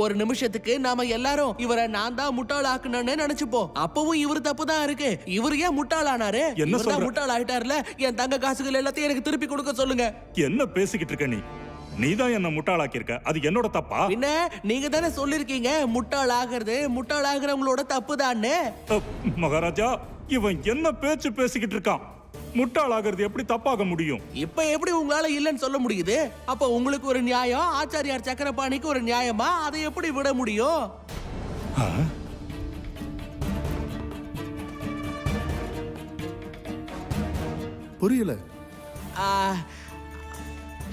ஒரு நிமிஷத்துக்கு நாம எல்லாரும் இவரை நான் தான் முட்டாளாக்குனேன்னு நினைச்சுப்போம். அப்பவும் இவர் தப்பு தான் இருக்கு. இவர் ஏன் முட்டாளானாரு? என்ன சொல்ற? முட்டாள் ஆயிட்டார்ல. என் தங்க காசுகள் எல்லாத்தையும் எனக்கு திருப்பி கொடுக்க சொல்லுங்க. என்ன பேசிக்கிட்டு இருக்க நீ? நீதான் என்ன முட்டாளாக்கி இருக்க, அது என்னோட தப்பா? பின்ன நீங்க தானே சொல்லிருக்கீங்க முட்டாள் ஆகிறவங்களோட தப்பு தான்னு. மகாராஜா, இவன் என்ன பேச்சு பேசிக்கிட்டு இருக்கான்? முட்டாளாகிறது எப்படி தப்பாக முடியும்? இப்ப எப்படி உங்களால இல்லைன்னு சொல்ல முடியுது? அப்ப உங்களுக்கு ஒரு நியாயம், ஆச்சாரியார் சக்கரபாணிக்கு ஒரு நியாயமா? அதை எப்படி விட முடியும்? புரியல.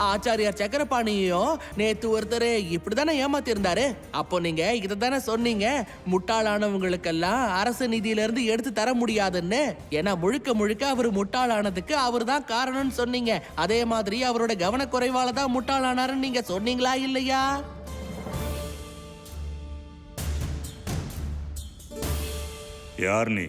ஆச்சாரியார் சக்கரபாணியும் நேத்து ஒருத்தர் இப்படிதானே ஏமாத்தி இருந்தாரு. அப்போ நீங்க இதை தானே சொன்னீங்க, முட்டாளானவங்களுக்கெல்லாம் அரசு நிதியில இருந்து எடுத்து தர முடியாதுன்னு. ஏன்னா முழுக்க முழுக்க அவர் முட்டாளானதுக்கு அவர் தான் காரணம்னு சொன்னீங்க. அதே மாதிரி அவரோட கவனக்குறைவால தான் முட்டாளானாருன்னு நீங்க சொன்னீங்களா இல்லையா? யார் நீ?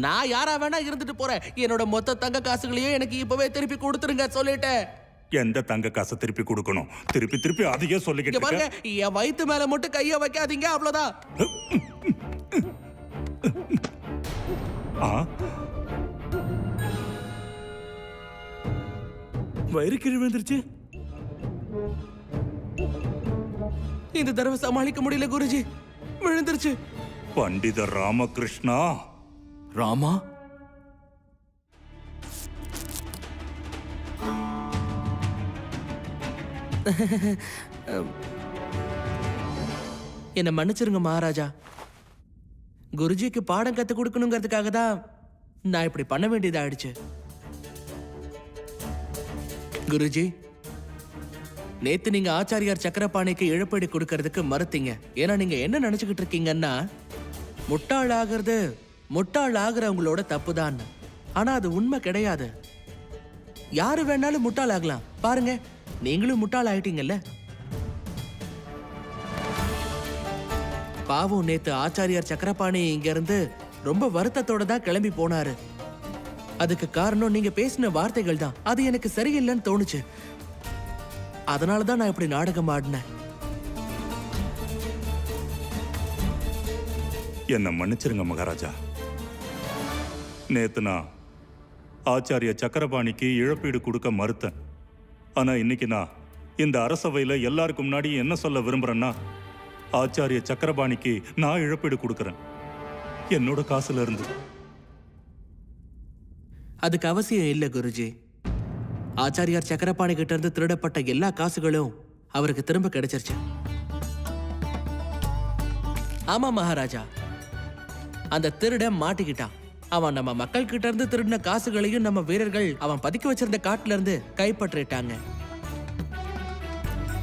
நான் யாரா வேணா இருந்துட்டு போறேன். என்னோட மொத்த தங்க காசுகளையும் எனக்கு இப்பவே திருப்பி கொடுத்துருங்க சொல்லிட்டேன். எந்த தங்க காசை திருப்பி கொடுக்கணும்? திருப்பி திருப்பி அதையே சொல்லிக்கிட்டு பாருங்க, என் வயித்து மேல மட்டும் கைய வைக்காதீங்க, அவ்வளவுதான். வயிறு கீழ் விழுந்துருச்சு. இந்த தடவை சமாளிக்க முடியல குருஜி, விழுந்துருச்சு. பண்டித ராமகிருஷ்ணா. ராமா, என்ன மன்னிச்சிருங்க மகாராஜா. குருஜிக்கு பாடம் கத்து கொடுக்கணுங்கிறதுக்காக தான் நான் இப்படி பண்ண வேண்டியதாயிடுச்சு. குருஜி, நேத்து நீங்க ஆச்சாரியார் சக்கரபாணிக்கு இழப்பீடு கொடுக்கறதுக்கு மறுத்தீங்க. ஏன்னா நீங்க என்ன நினைச்சுக்கிட்டு இருக்கீங்கன்னா முட்டாள் ஆகுறவங்களோட தப்புதான். ஆனா அது உண்மை கிடையாது. யாரு வேணாலும் முட்டாள் ஆகலாம். பாருங்க, நீங்களும் முட்டாள் ஆயிட்டீங்கல்ல. பாவம், நேத்து ஆச்சாரியார் சக்கரபாணி இங்க இருந்து ரொம்ப வருத்தத்தோட தான் கிளம்பி போனாரு. அதுக்கு காரணம் நீங்க பேசின வார்த்தைகள் தான். அது எனக்கு சரியில்லைன்னு தோணுச்சு. அதனாலதான் நான் இப்படி நாடகம் ஆடினேன். என்ன மன்னிச்சிருங்க மகாராஜா. நேத்து நான் ஆச்சாரிய சக்கரபாணிக்கு இழப்பீடு கொடுக்க மறுத்தேன். ஆனா இன்னைக்கு நான் இந்த அரசவையில எல்லாருக்கும் முன்னாடி என்ன சொல்ல விரும்புறேன்னா, ஆச்சாரிய சக்கரபாணிக்கு நான் இழப்பீடு கொடுக்கறேன், என்னோட காசுல இருந்து. அதுக்கு அவசியம் இல்லை குருஜி. ஆச்சாரியார் சக்கரபாணி கிட்ட இருந்து திருடப்பட்ட எல்லா காசுகளும் அவருக்கு திரும்ப கிடைச்சிருச்சு. ஆமா மகாராஜா, அந்த திருட மாட்டிக்கிட்டான். அவன் நம்ம மக்கள் கிட்ட இருந்து திருடின காசுகளையும் நம்ம வீரர்கள் அவன் பதுக்கி வச்சிருந்த காட்டுல இருந்து கைப்பற்றிட்டாங்க.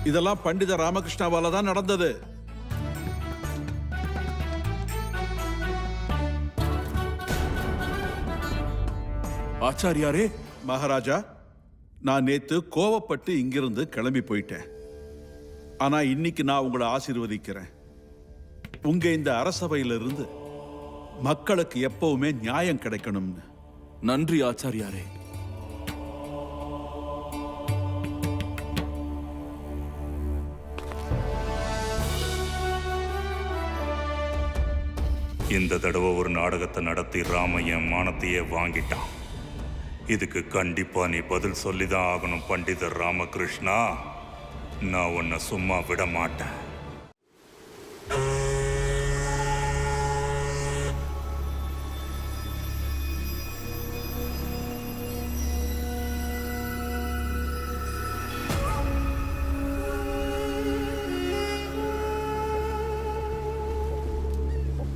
இதெல்லாம் பண்டித ராமகிருஷ்ணாவால தான் நடந்தது. ஆச்சாரியாரே. மகாராஜா, நான் நேத்து கோவப்பட்டு இங்கிருந்து கிளம்பி போயிட்டேன். ஆனா இன்னைக்கு நான் உங்களை ஆசீர்வதிக்கிறேன். உங்க இந்த அரசவையிலிருந்து மக்களுக்கு எப்பவுமே நியாயம் கிடைக்கணும்னு. நன்றி ஆச்சாரியாரே. இந்த தடவை ஒரு நாடகத்தை நடத்தி ராமையன் மானத்தையே வாங்கிட்டான். இதுக்கு கண்டிப்பா நீ பதில் சொல்லிதான் ஆகணும் பண்டிதர் ராமகிருஷ்ணா. நான் உன்னை சும்மா விட மாட்டேன்.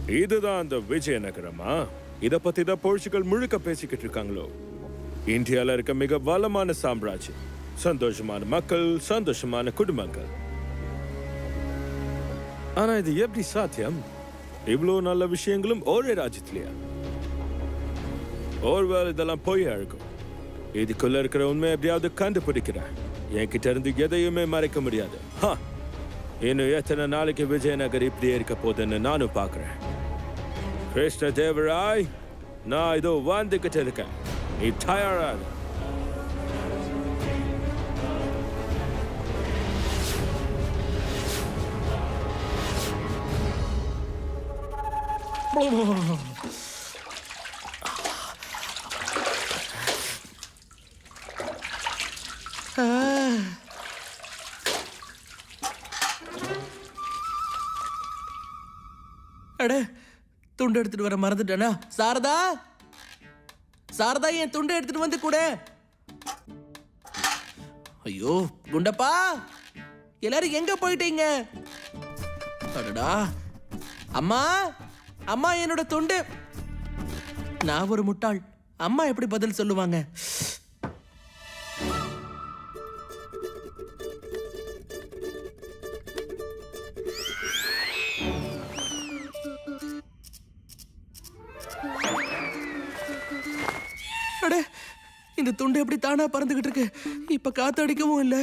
இதுதான் அந்த விஜயநகரமா? இத பத்தி தான் போர்ச்சுகல் முழுக்க பேசிக்கிட்டு இருக்காங்களோ? இந்தியால இருக்க மிக வளமான சாம்ராஜ்யம், சந்தோஷமான மக்கள், சந்தோஷமான குடும்பங்கள். ஆனா இது எப்படி சாத்தியம்? இவ்வளவு நல்ல விஷயங்களும் ஒரே ராஜ்யத்திலயா? ஒருவேளை இதெல்லாம் பொய்யா இருக்கும். இதுக்குள்ள இருக்கிற உண்மை எப்படியாவது கண்டுபிடிக்கிறேன். என்கிட்ட இருந்து எதையுமே மறைக்க முடியாது. இன்னும் எத்தனை நாளைக்கு விஜயநகர் இப்படியே இருக்க போதுன்னு நானும் பார்க்கிறேன். கிருஷ்ண தேவராய், நான் இதோ வந்துகிட்டு இருக்கேன். நீ தயாராக. அட, துண்டு எடுத்துட்டு வர மறந்துட்டேனா? சாரதா, சாரதா, என் துண்டை எடுத்துட்டு வந்து கூட. ஐயோ குண்டப்பா, எல்லாரும் எங்க போயிட்டீங்க? அடடா, அம்மா, அம்மா, என்னோட துண்டு. நான் ஒரு முட்டாள். அம்மா எப்படி பதில் சொல்லுவாங்க? அட, இந்த துண்டு எப்படி தானா பறந்துகிட்டு இருக்கு? இப்ப காத்து அடிக்கவும் இல்ல.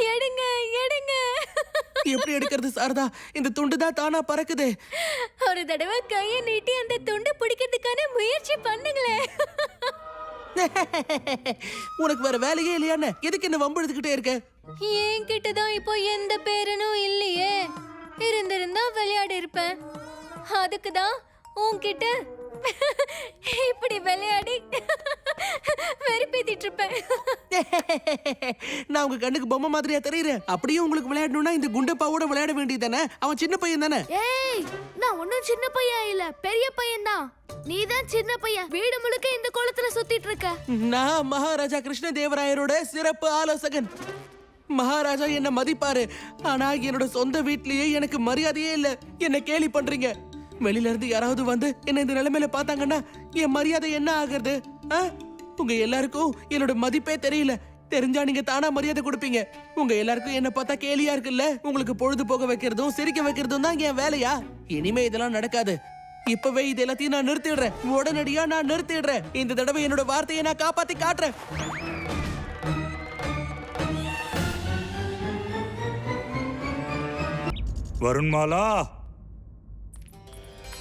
எடுங்க, எடுங்க. எப்படி எடுக்கிறது சாரதா? இந்த துண்டு தான் தானா பறக்குது. ஒரு தடவை கையை நீட்டி அந்த துண்டு பிடிக்கிறதுக்கான முயற்சி பண்ணுங்களே. உனக்கு வேற வேலையே இல்லையான்னு எதுக்கு என்ன வம்பு எடுத்துக்கிட்டே இருக்க? என்கிட்ட தான் இப்போ எந்த பேரனும் இல்லையே. இருந்திருந்தா விளையாடி இருப்பேன். அதுக்கு தான் உன்கிட்ட இப்படி விளையாடி வெறுப்பேத்திட்டு இருப்பேன். நான் உங்க கண்ணுக்கு பொம்மை மாதிரியா தெரியுறேன்? அப்படியே உங்களுக்கு விளையாடணும்னா இந்த குண்டப்பாவோட விளையாட வேண்டியதானே? அவன் சின்ன பையன் தானே? ஏய், நான் ஒன்னும் சின்ன பையன் இல்ல, பெரிய பையன் தான். நீ தான் சின்ன பையன். வீடு முழுக்க இந்த குளத்துல சுத்திட்டு இருக்க. நான் மகாராஜா கிருஷ்ணதேவராயரோட சிறப்பு ஆலோசகன். மகாராஜா என்ன மதிப்பாரு. ஆனா என்னோட சொந்த வீட்லயே எனக்கு மரியாதையே இல்ல. என்ன கேலி பண்றீங்க. வெளியில இருந்து யாராவது வந்து என்ன இந்த நிலைமையில பார்த்தாங்கன்னா என் மரியாதை என்ன ஆகுறது? உங்க எல்லாருக்கும் என்னோட மதிப்பே தெரியல. தெரிஞ்சா நீங்க தானா மரியாதை கொடுப்பீங்க. உங்க எல்லாருக்கும் என்ன பார்த்தா கேலியா இருக்குல்ல? உங்களுக்கு பொழுது போக வைக்கிறதும் சிரிக்க வைக்கிறதும் தான் என் வேலையா? இனிமே இதெல்லாம் நடக்காது. இப்பவே இது எல்லாத்தையும் நான் நிறுத்திடுறேன். உடனடியா நான் நிறுத்திடுறேன். இந்த தடவை என்னோட வார்த்தையை நான் காப்பாத்தி காட்டுறேன். வருண்மாலா,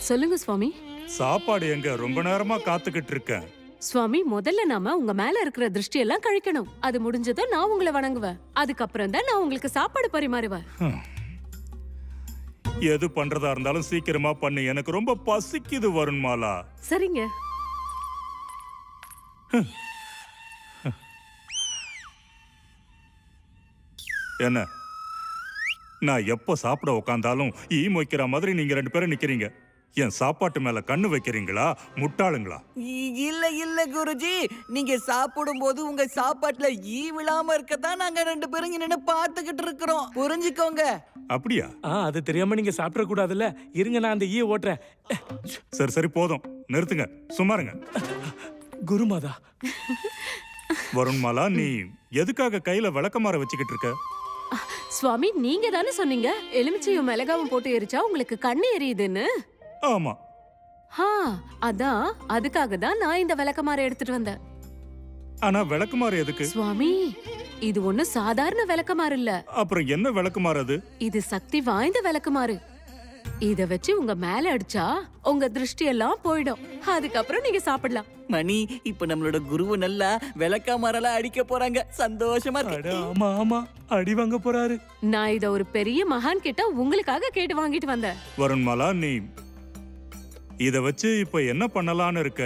சொல்லுங்க சுவாமி. சாப்பாடு எங்க? ரொம்ப நேரமா காத்துக்கிட்டு இருக்கேன். சுவாமி, முதல்ல நாம உங்க மேல இருக்கிற திருஷ்டி எல்லாம் கழிக்கணும். அது முடிஞ்சதும் நான் உங்களை வணங்குவேன். அதுக்கப்புறம் தான் நான் உங்களுக்கு சாப்பாடு பரிமாறுவேன். எது பண்றதா இருந்தாலும் சீக்கிரமா பண்ணு. எனக்கு ரொம்ப பசிக்குது வருண்மாலா. சரிங்க. என்ன, நான் எப்ப சாப்பிட உக்காந்தாலும் ஈ மொய்க்கிற மாதிரி நீங்க ரெண்டு பேரும் நிக்கிறீங்க. என் சாப்பாட்டு மேல கண்ணு வைக்கிறீங்களா? முட்டாளுங்களா? இல்ல இல்ல குருஜி, நீங்க சாப்பிடும் போது உங்க சாப்பாட்டுல ஈ விழாம இருக்கதான் நாங்க ரெண்டு பேரும் இங்க நின்னு பாத்துக்கிட்டு இருக்கிறோம். புரிஞ்சுக்கோங்க. அப்படியா? அது தெரியாம நீங்க சாப்பிட கூடாதுல்ல. இருங்க, நான் அந்த ஈய ஓட்டுறேன். சரி சரி, போதும், நிறுத்துங்க, சும்மாருங்க. குருமாதா. வருண்மாலா, நீ எதுக்காக கையில விளக்கமாற வச்சுக்கிட்டு இருக்க? சுவாமி, நீங்க தானே சொன்னீங்க எலுமிச்சையும் மிளகாவும் போட்டு எரிச்சா உங்களுக்கு கண்ணு எரியுதுன்னு. ஆமா. அதான், அதுக்காக தான் நான் இந்த விளக்கமாற எடுத்துட்டு வந்தேன். ஆனா விளக்குமாறு எதுக்கு? சுவாமி, இது ஒண்ணு சாதாரண விளக்கமாறு இல்ல. அப்புறம் என்ன விளக்குமாறு அது? இது சக்தி வாய்ந்த விளக்கமாறு. இத வச்சு உங்க மேல அடிச்சா உங்க திருஷ்டி எல்லாம் போயிடும். அதுக்கப்புறம் நீங்க சாப்பிடலாம். மணி, இப்ப நம்மளோட குருவு நல்லா விளக்கா மரலா அடிக்க போறாங்க. சந்தோஷமா இருக்கு. ஆமா ஆமா, அடி வாங்க போறாரு. நான் இத ஒரு பெரிய மகான் கிட்ட உங்களுக்காக கேட்டு வாங்கிட்டு வந்தேன். வருண்மாலா, நீ இத வச்சு இப்ப என்ன பண்ணலாம்னு இருக்க?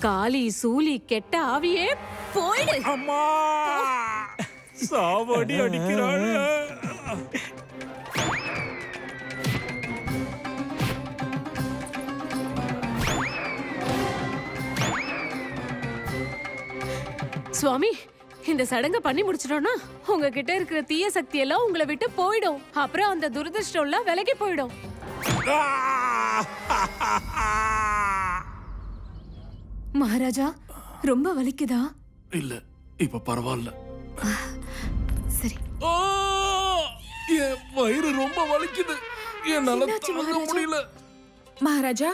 காளி சூலி கெட்ட ஆவியே போயிடு. அம்மா, சாவடி அடிக்கிறாள். சுவாமி, இந்த சடங்கை பண்ணி முடிச்சிட்டோம்னா உங்ககிட்ட இருக்கிற தீய சக்தி எல்லாம் உங்களை விட்டு போயிடும். அப்புறம் அந்த துரதிருஷ்டம் எல்லாம் விலகி போயிடும். மகாராஜா ரொம்ப வலிக்குதா? இல்ல இப்ப பரவாயில்ல. சரி. என் வயிறு ரொம்ப வலிக்குது. என்னால தாங்க முடியல. மகாராஜா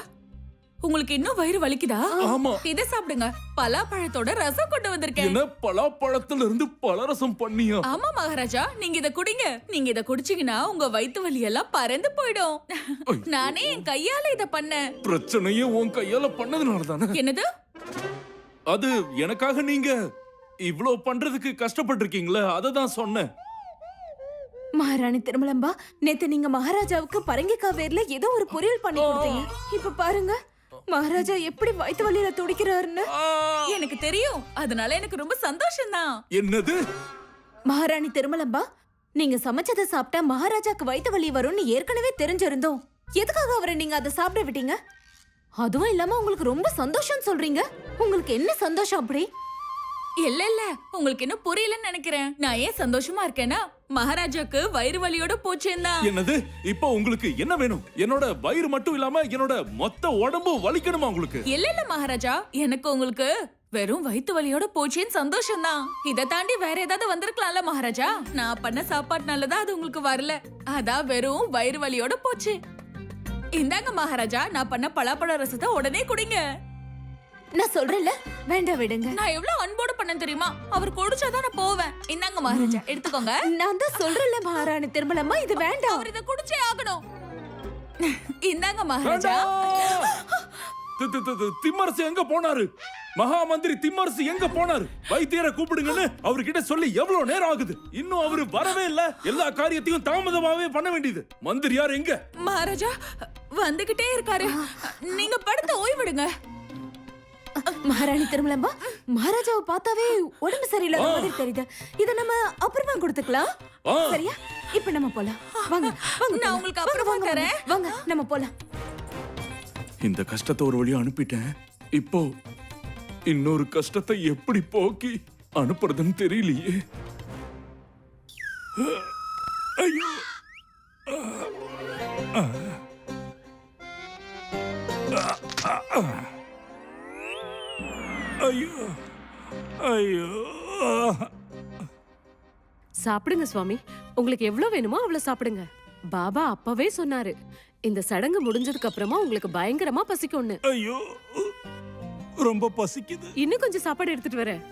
உங்களுக்கு இன்னும் வயிறு வலிக்குதா? ஆமா. இத சாப்பிடுங்க. பலாப்பழத்தோட ரசம் கொண்டு வந்திருக்கேன். என்ன பலாப்பழத்துல இருந்து பலரசம் பண்ணியா? ஆமா மகாராஜா, நீங்க இத குடிங்க. நீங்க இத குடிச்சீங்கன்னா உங்க வயித்து வலி எல்லாம் பறந்து போயிடும். நானே என் கையால இத பண்ணேன். பிரச்சனையே உன் கையால பண்ணதுனால தானே. என்னது? அது எனக்காக நீங்க இவ்ளோ பண்றதுக்கு கஷ்டப்பட்டிருக்கீங்களே, அததான் சொன்னேன். மகாராணி திருமலம்பா, நேத்து நீங்க மகாராஜாவுக்கு பரங்கிக்காய் வேர்ல ஏதோ ஒரு பொரியல் பண்ணி கொடுத்தீங்க. இப்ப பாருங்க மகாராஜா எப்படி வயித்து வலியில துடிக்கிறாருன்னு. எனக்கு தெரியும், அதனால எனக்கு ரொம்ப சந்தோஷம் தான். என்னது? மகாராணி திருமலம்பா, நீங்க சமைச்சதை சாப்பிட்டா மகாராஜாக்கு வயித்து வலி வரும்னு ஏற்கனவே தெரிஞ்சிருந்தோம். எதுக்காக அவரை நீங்க அதை சாப்பிட விட்டீங்க? அதுவும் இல்லாம உங்களுக்கு ரொம்ப சந்தோஷம் சொல்றீங்க. உங்களுக்கு என்ன சந்தோஷம் அப்படி? இல்ல இல்ல, உங்களுக்கு இன்னும் புரியலன்னு நினைக்கிறேன். நான் ஏன் சந்தோஷமா இருக்கேன்னா மகாராஜாக்கு வயிறு வலியோட போச்சேன்னா. என்னது? இப்போ உங்களுக்கு என்ன வேணும்? என்னோட வயிறு மட்டும் இல்லாம என்னோட மொத்த உடம்பு வலிக்கணுமா உங்களுக்கு? இல்ல இல்ல மகாராஜா, எனக்கு உங்களுக்கு வெறும் வயித்து வலியோட போச்சேன்னு சந்தோஷம் தான். இத தாண்டி வேற ஏதாவது வந்திருக்கலாம்ல மகாராஜா. நான் பண்ண சாப்பாட்டுனாலதான் அது உங்களுக்கு வரல. அதான் வெறும் வயிறு வலியோட போச்சு. இந்தாங்க மகாராஜா, நான் பண்ண பலாப்பழ ரசத்தை உடனே குடிங்க. நான் சொல்றேன்ல, வேண்டாம் விடுங்க. நான் எவ்வளவு அன்போடு பண்ண தெரியுமா? அவர் குடிச்சாதான் நான் போவேன். இந்தாங்க மகாராஜா, எடுத்துக்கோங்க. நான் தான் சொல்றேன்ல மகாராணி திருமலம்மா, இது வேண்டாம். அவர் இத குடிச்சே ஆகணும். இந்தாங்க மகாராஜா. திம்மரசு எங்க போனாரு? மகா மந்திரி திம்மரசு எங்க போனாரு? வைத்தியரை கூப்பிடுங்கன்னு அவர்கிட்ட சொல்லி எவ்வளவு நேரம் ஆகுது? இன்னும் அவரு வரவே இல்ல. எல்லா காரியத்தையும் தாமதமாவே பண்ண வேண்டியது. மந்திரியார் எங்க? மகாராஜா வந்துகிட்டே இருக்காரு. நீங்க படுத்து ஓய்விடுங்க. மகாராணி திருமலம்பா, மகாராஜாவை பார்த்தாவே உடம்பு சரியில்லாத மாதிரி தெரியுது. இத நம்ம அப்புறமா கொடுத்துக்கலாம். சரியா? இப்ப நம்ம போலாம். வாங்க வாங்க, நான் உங்களுக்கு அப்புறமா தரேன். வாங்க நம்ம போலாம். இந்த கஷ்டத்தை ஒரு வழியா அனுப்பிட்டேன். இப்போ இன்னொரு கஷ்டத்தை எப்படி போக்கி அனுப்புறதுன்னு தெரியலையே. ஐயோ, ஐயோ, ஐயோ. சாப்பிடுங்க சுவாமி. உங்களுக்கு எவ்வளவு வேணுமோ அவ்வளவு சாப்பிடுங்க. பாபா அப்பவே சொன்னாரு, இந்த சடங்கு முடிஞ்சதுக்கு அப்புறமா உங்களுக்கு பயங்கரமா பசிக்கும்னு. ஐயோ, ரொம்ப பசிக்குது. இன்னும் கொஞ்சம் சாப்பாடு எடுத்துட்டு வரேன்.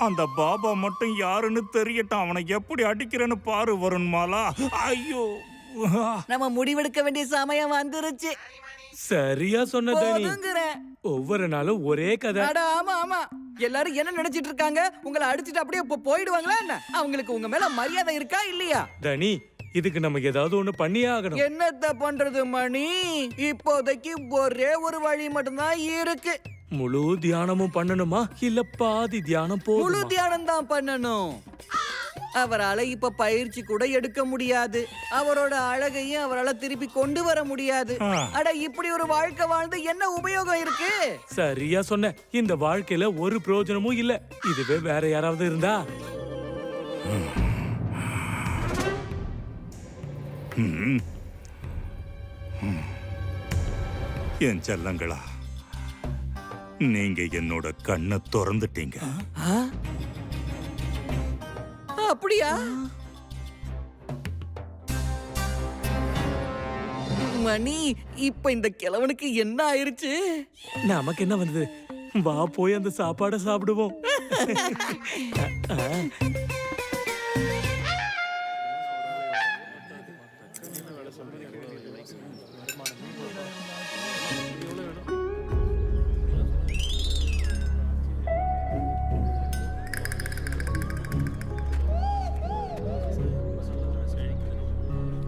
அந்த பாபா மட்டும் யாருன்னு தெரியட்டும். அவனை எப்படி அடிக்கிறேன்னு பாரு வருண்மாலா. ஐயோ, நம்ம முடிவெடுக்க வேண்டிய சமயம் வந்துருச்சு. சரியா சொன்ன தனி. போதுங்கிறேன். ஒவ்வொரு நாளும் ஒரே கதை. அட ஆமா ஆமா, எல்லாரும் என்ன நினைச்சிட்டு இருக்காங்க? உங்களை அடிச்சிட்டு அப்படியே போயிடுவாங்களா என்ன? அவங்களுக்கு உங்க மேல மரியாதை இருக்கா இல்லையா? தனி, இதுக்கு நம்ம ஏதாவது ஒண்ணு பண்ணியே ஆகணும். என்னத்த பண்றது மணி? இப்போதைக்கு ஒரே ஒரு வழி மட்டும்தான் இருக்கு. முழு தியானமும் பண்ணணுமா இல்ல பாதி தியானம் முழு போதுமா? தியானம் தான் பண்ணணும். அவரால இப்ப பயிற்சி கூட எடுக்க முடியாது. அவரோட அழகையும் அவரால திருப்பி கொண்டு வர முடியாது. அட, இப்படி ஒரு வாழ்க்கை வாழ்ந்து என்ன உபயோகம் இருக்கு? சரியா சொன்ன. இந்த வாழ்க்கையில ஒரு பிரயோஜனமும் இல்ல. இதுவே வேற யாராவது இருந்தா. என் செல்லங்களா, நீங்க என்னோட கண்ணை திறந்துட்டீங்க. அப்படியா? மணி, இப்ப இந்த கிழவனுக்கு என்ன ஆயிருச்சு? நமக்கு என்ன வந்தது? வா போய் அந்த சாப்பாடை சாப்பிடுவோம்.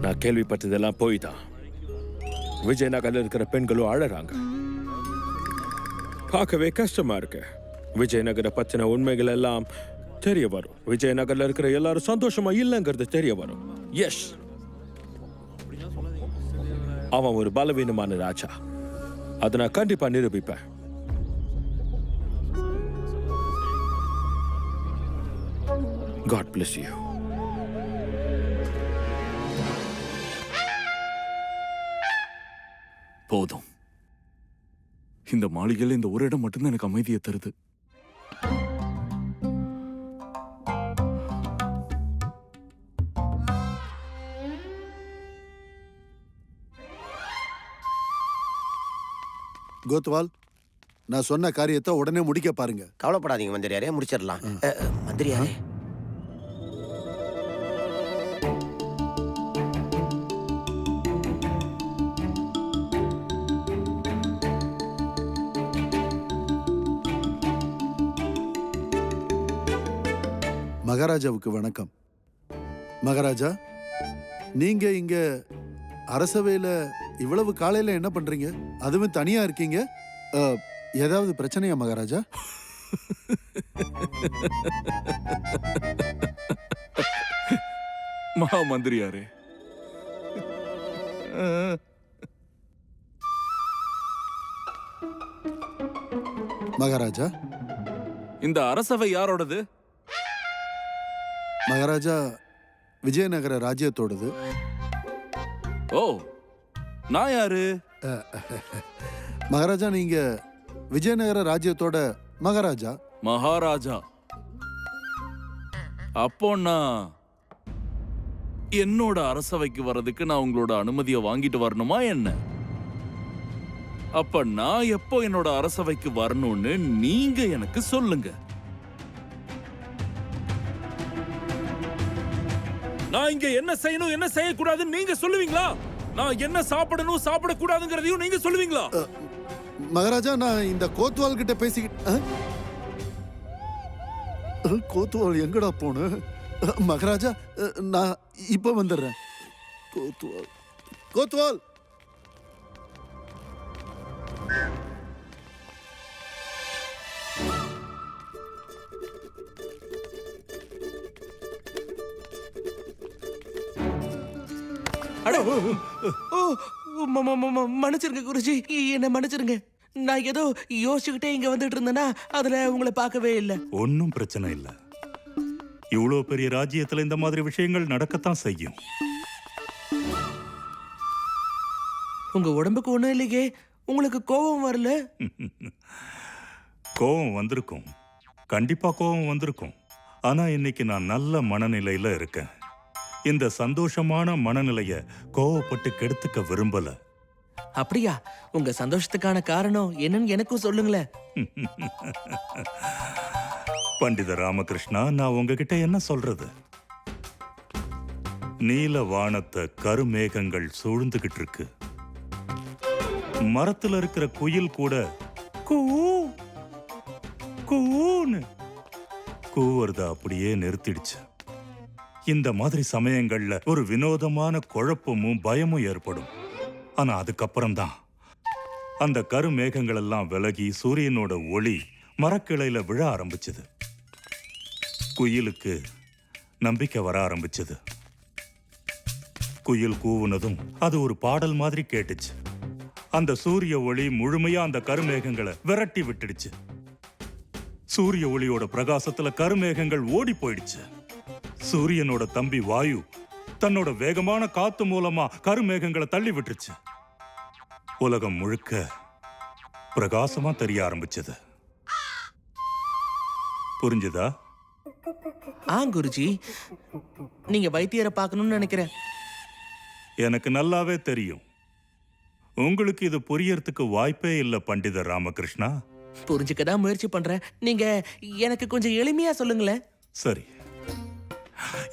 நான் கேள்விப்பட்டதெல்லாம் போய் தான். விஜயநகர்ல இருக்கிற பெண்களும் அழறாங்க. பார்க்கவே கஷ்டமா இருக்கு. விஜயநகர பத்தின உண்மைகள் எல்லாம் தெரிய வரும். விஜயநகர்ல இருக்கிற எல்லாரும் சந்தோஷமா இல்லைங்கிறது தெரிய வரும். எஸ், அவன் ஒரு பலவீனமான ராஜா. அதை நான் கண்டிப்பா நிரூபிப்பேன். God bless you. போதும். இந்த மாளிகையில் இந்த ஒரு இடம் மட்டும்தான் எனக்கு அமைதியை தருது. கோத்வால், நான் சொன்ன காரியத்தை உடனே முடிக்க பாருங்க. கவலைப்படாதீங்க மந்திரியாரே, முடிச்சிடலாம். மந்திரியாரே, மகாராஜாவுக்கு வணக்கம். மகாராஜா, நீங்க இங்க அரசவையில இவ்வளவு காலையில என்ன பண்றீங்க? அதுவும் தனியா இருக்கீங்க. ஏதாவது பிரச்சனையா மகாராஜா? மகா மந்திரியாரே, மகாராஜா, இந்த அரசவை யாரோடது? மகாராஜா, விஜயநகர ராஜ்யத்தோடது. ஓ, நான் யாரு? மகாராஜா, நீங்க விஜயநகர ராஜ்யத்தோட மகாராஜா. மகாராஜா. அப்போ நான் என்னோட அரசவைக்கு வர்றதுக்கு நான் உங்களோட அனுமதியை வாங்கிட்டு வரணுமா என்ன? அப்ப நான் எப்போ என்னோட அரசவைக்கு வரணும்னு நீங்க எனக்கு சொல்லுங்க. நான் இங்க என்ன செய்யணும் என்ன செய்யக்கூடாதுன்னு நீங்க சொல்லுவீங்களா? நான் என்ன சாப்பிடணும் சாப்பிடக்கூடாதுங்கிறதையும் நீங்க சொல்லுவீங்களா? மகாராஜா, நான் இந்த கோத்வால் கிட்ட பேசிக்கிட்டு. கோத்வால் எங்கடா போன? மகாராஜா, நான் இப்ப வந்துடுறேன். கோத்வால், கோத்வால். மன்னிச்சிருங்க குருஜி, என்ன மன்னிச்சிருங்க. நான் ஏதோ யோசிச்சுக்கிட்டே இங்க வந்துட்டு இருந்தேன்னா அதுல உங்களை பார்க்கவே இல்லை. ஒன்னும் பிரச்சனை இல்ல. இவ்வளவு பெரிய ராஜ்யத்துல இந்த மாதிரி விஷயங்கள் நடக்கத்தான் செய்யும். உங்க உடம்புக்கு ஒண்ணும் இல்லையே, உங்களுக்கு கோபம் வரல? கோபம் வந்திருக்கும், கண்டிப்பா கோபம் வந்திருக்கும். ஆனா இன்னைக்கு நான் நல்ல மனநிலையில இருக்கேன். இந்த சந்தோஷமான மனநிலைய கோவப்பட்டு கெடுத்துக்க விரும்பல. அப்படியா? உங்க சந்தோஷத்துக்கான காரணம் என்னன்னு எனக்கும் சொல்லுங்களேன். பண்டித ராமகிருஷ்ணா, நான் உங்ககிட்ட என்ன சொல்றது? நீல வானத்தை கருமேகங்கள் சூழ்ந்துகிட்டு இருக்கு. மரத்துல இருக்கிற குயில் கூட கூன்னு கூவறத அப்படியே நிறுத்திடுச்சு. இந்த மாதிரி சமயங்கள்ல ஒரு வினோதமான குழப்பமும் பயமும் ஏற்படும். ஆனா அதுக்கப்புறம் தான் அந்த கருமேகங்கள் எல்லாம் விலகி சூரியனோட ஒளி மரக்கிளையில விழ ஆரம்பிச்சது. குயிலுக்கு நம்பிக்கை வர ஆரம்பிச்சது. குயில் கூவுனதும் அது ஒரு பாடல் மாதிரி கேட்டுச்சு. அந்த சூரிய ஒளி முழுமையா அந்த கருமேகங்களை விரட்டி விட்டுடுச்சு. சூரிய ஒளியோட பிரகாசத்துல கருமேகங்கள் ஓடி போயிடுச்சு. சூரியனோட தம்பி வாயு தன்னோட வேகமான காத்து மூலமா கருமேகங்களை தள்ளி விட்டுருச்சு. உலகம் முழுக்க பிரகாசமா தெரிய ஆரம்பிச்சது. புரிஞ்சுதா? குருஜி, நீங்க வைத்தியரை பார்க்கணும்னு நினைக்கிறேன். எனக்கு நல்லாவே தெரியும். உங்களுக்கு இது புரியறதுக்கு வாய்ப்பே இல்ல பண்டித ராமகிருஷ்ணா. புரிஞ்சுக்கதான் முயற்சி பண்றேன். நீங்க எனக்கு கொஞ்சம் எளிமையா சொல்லுங்களேன். சரி,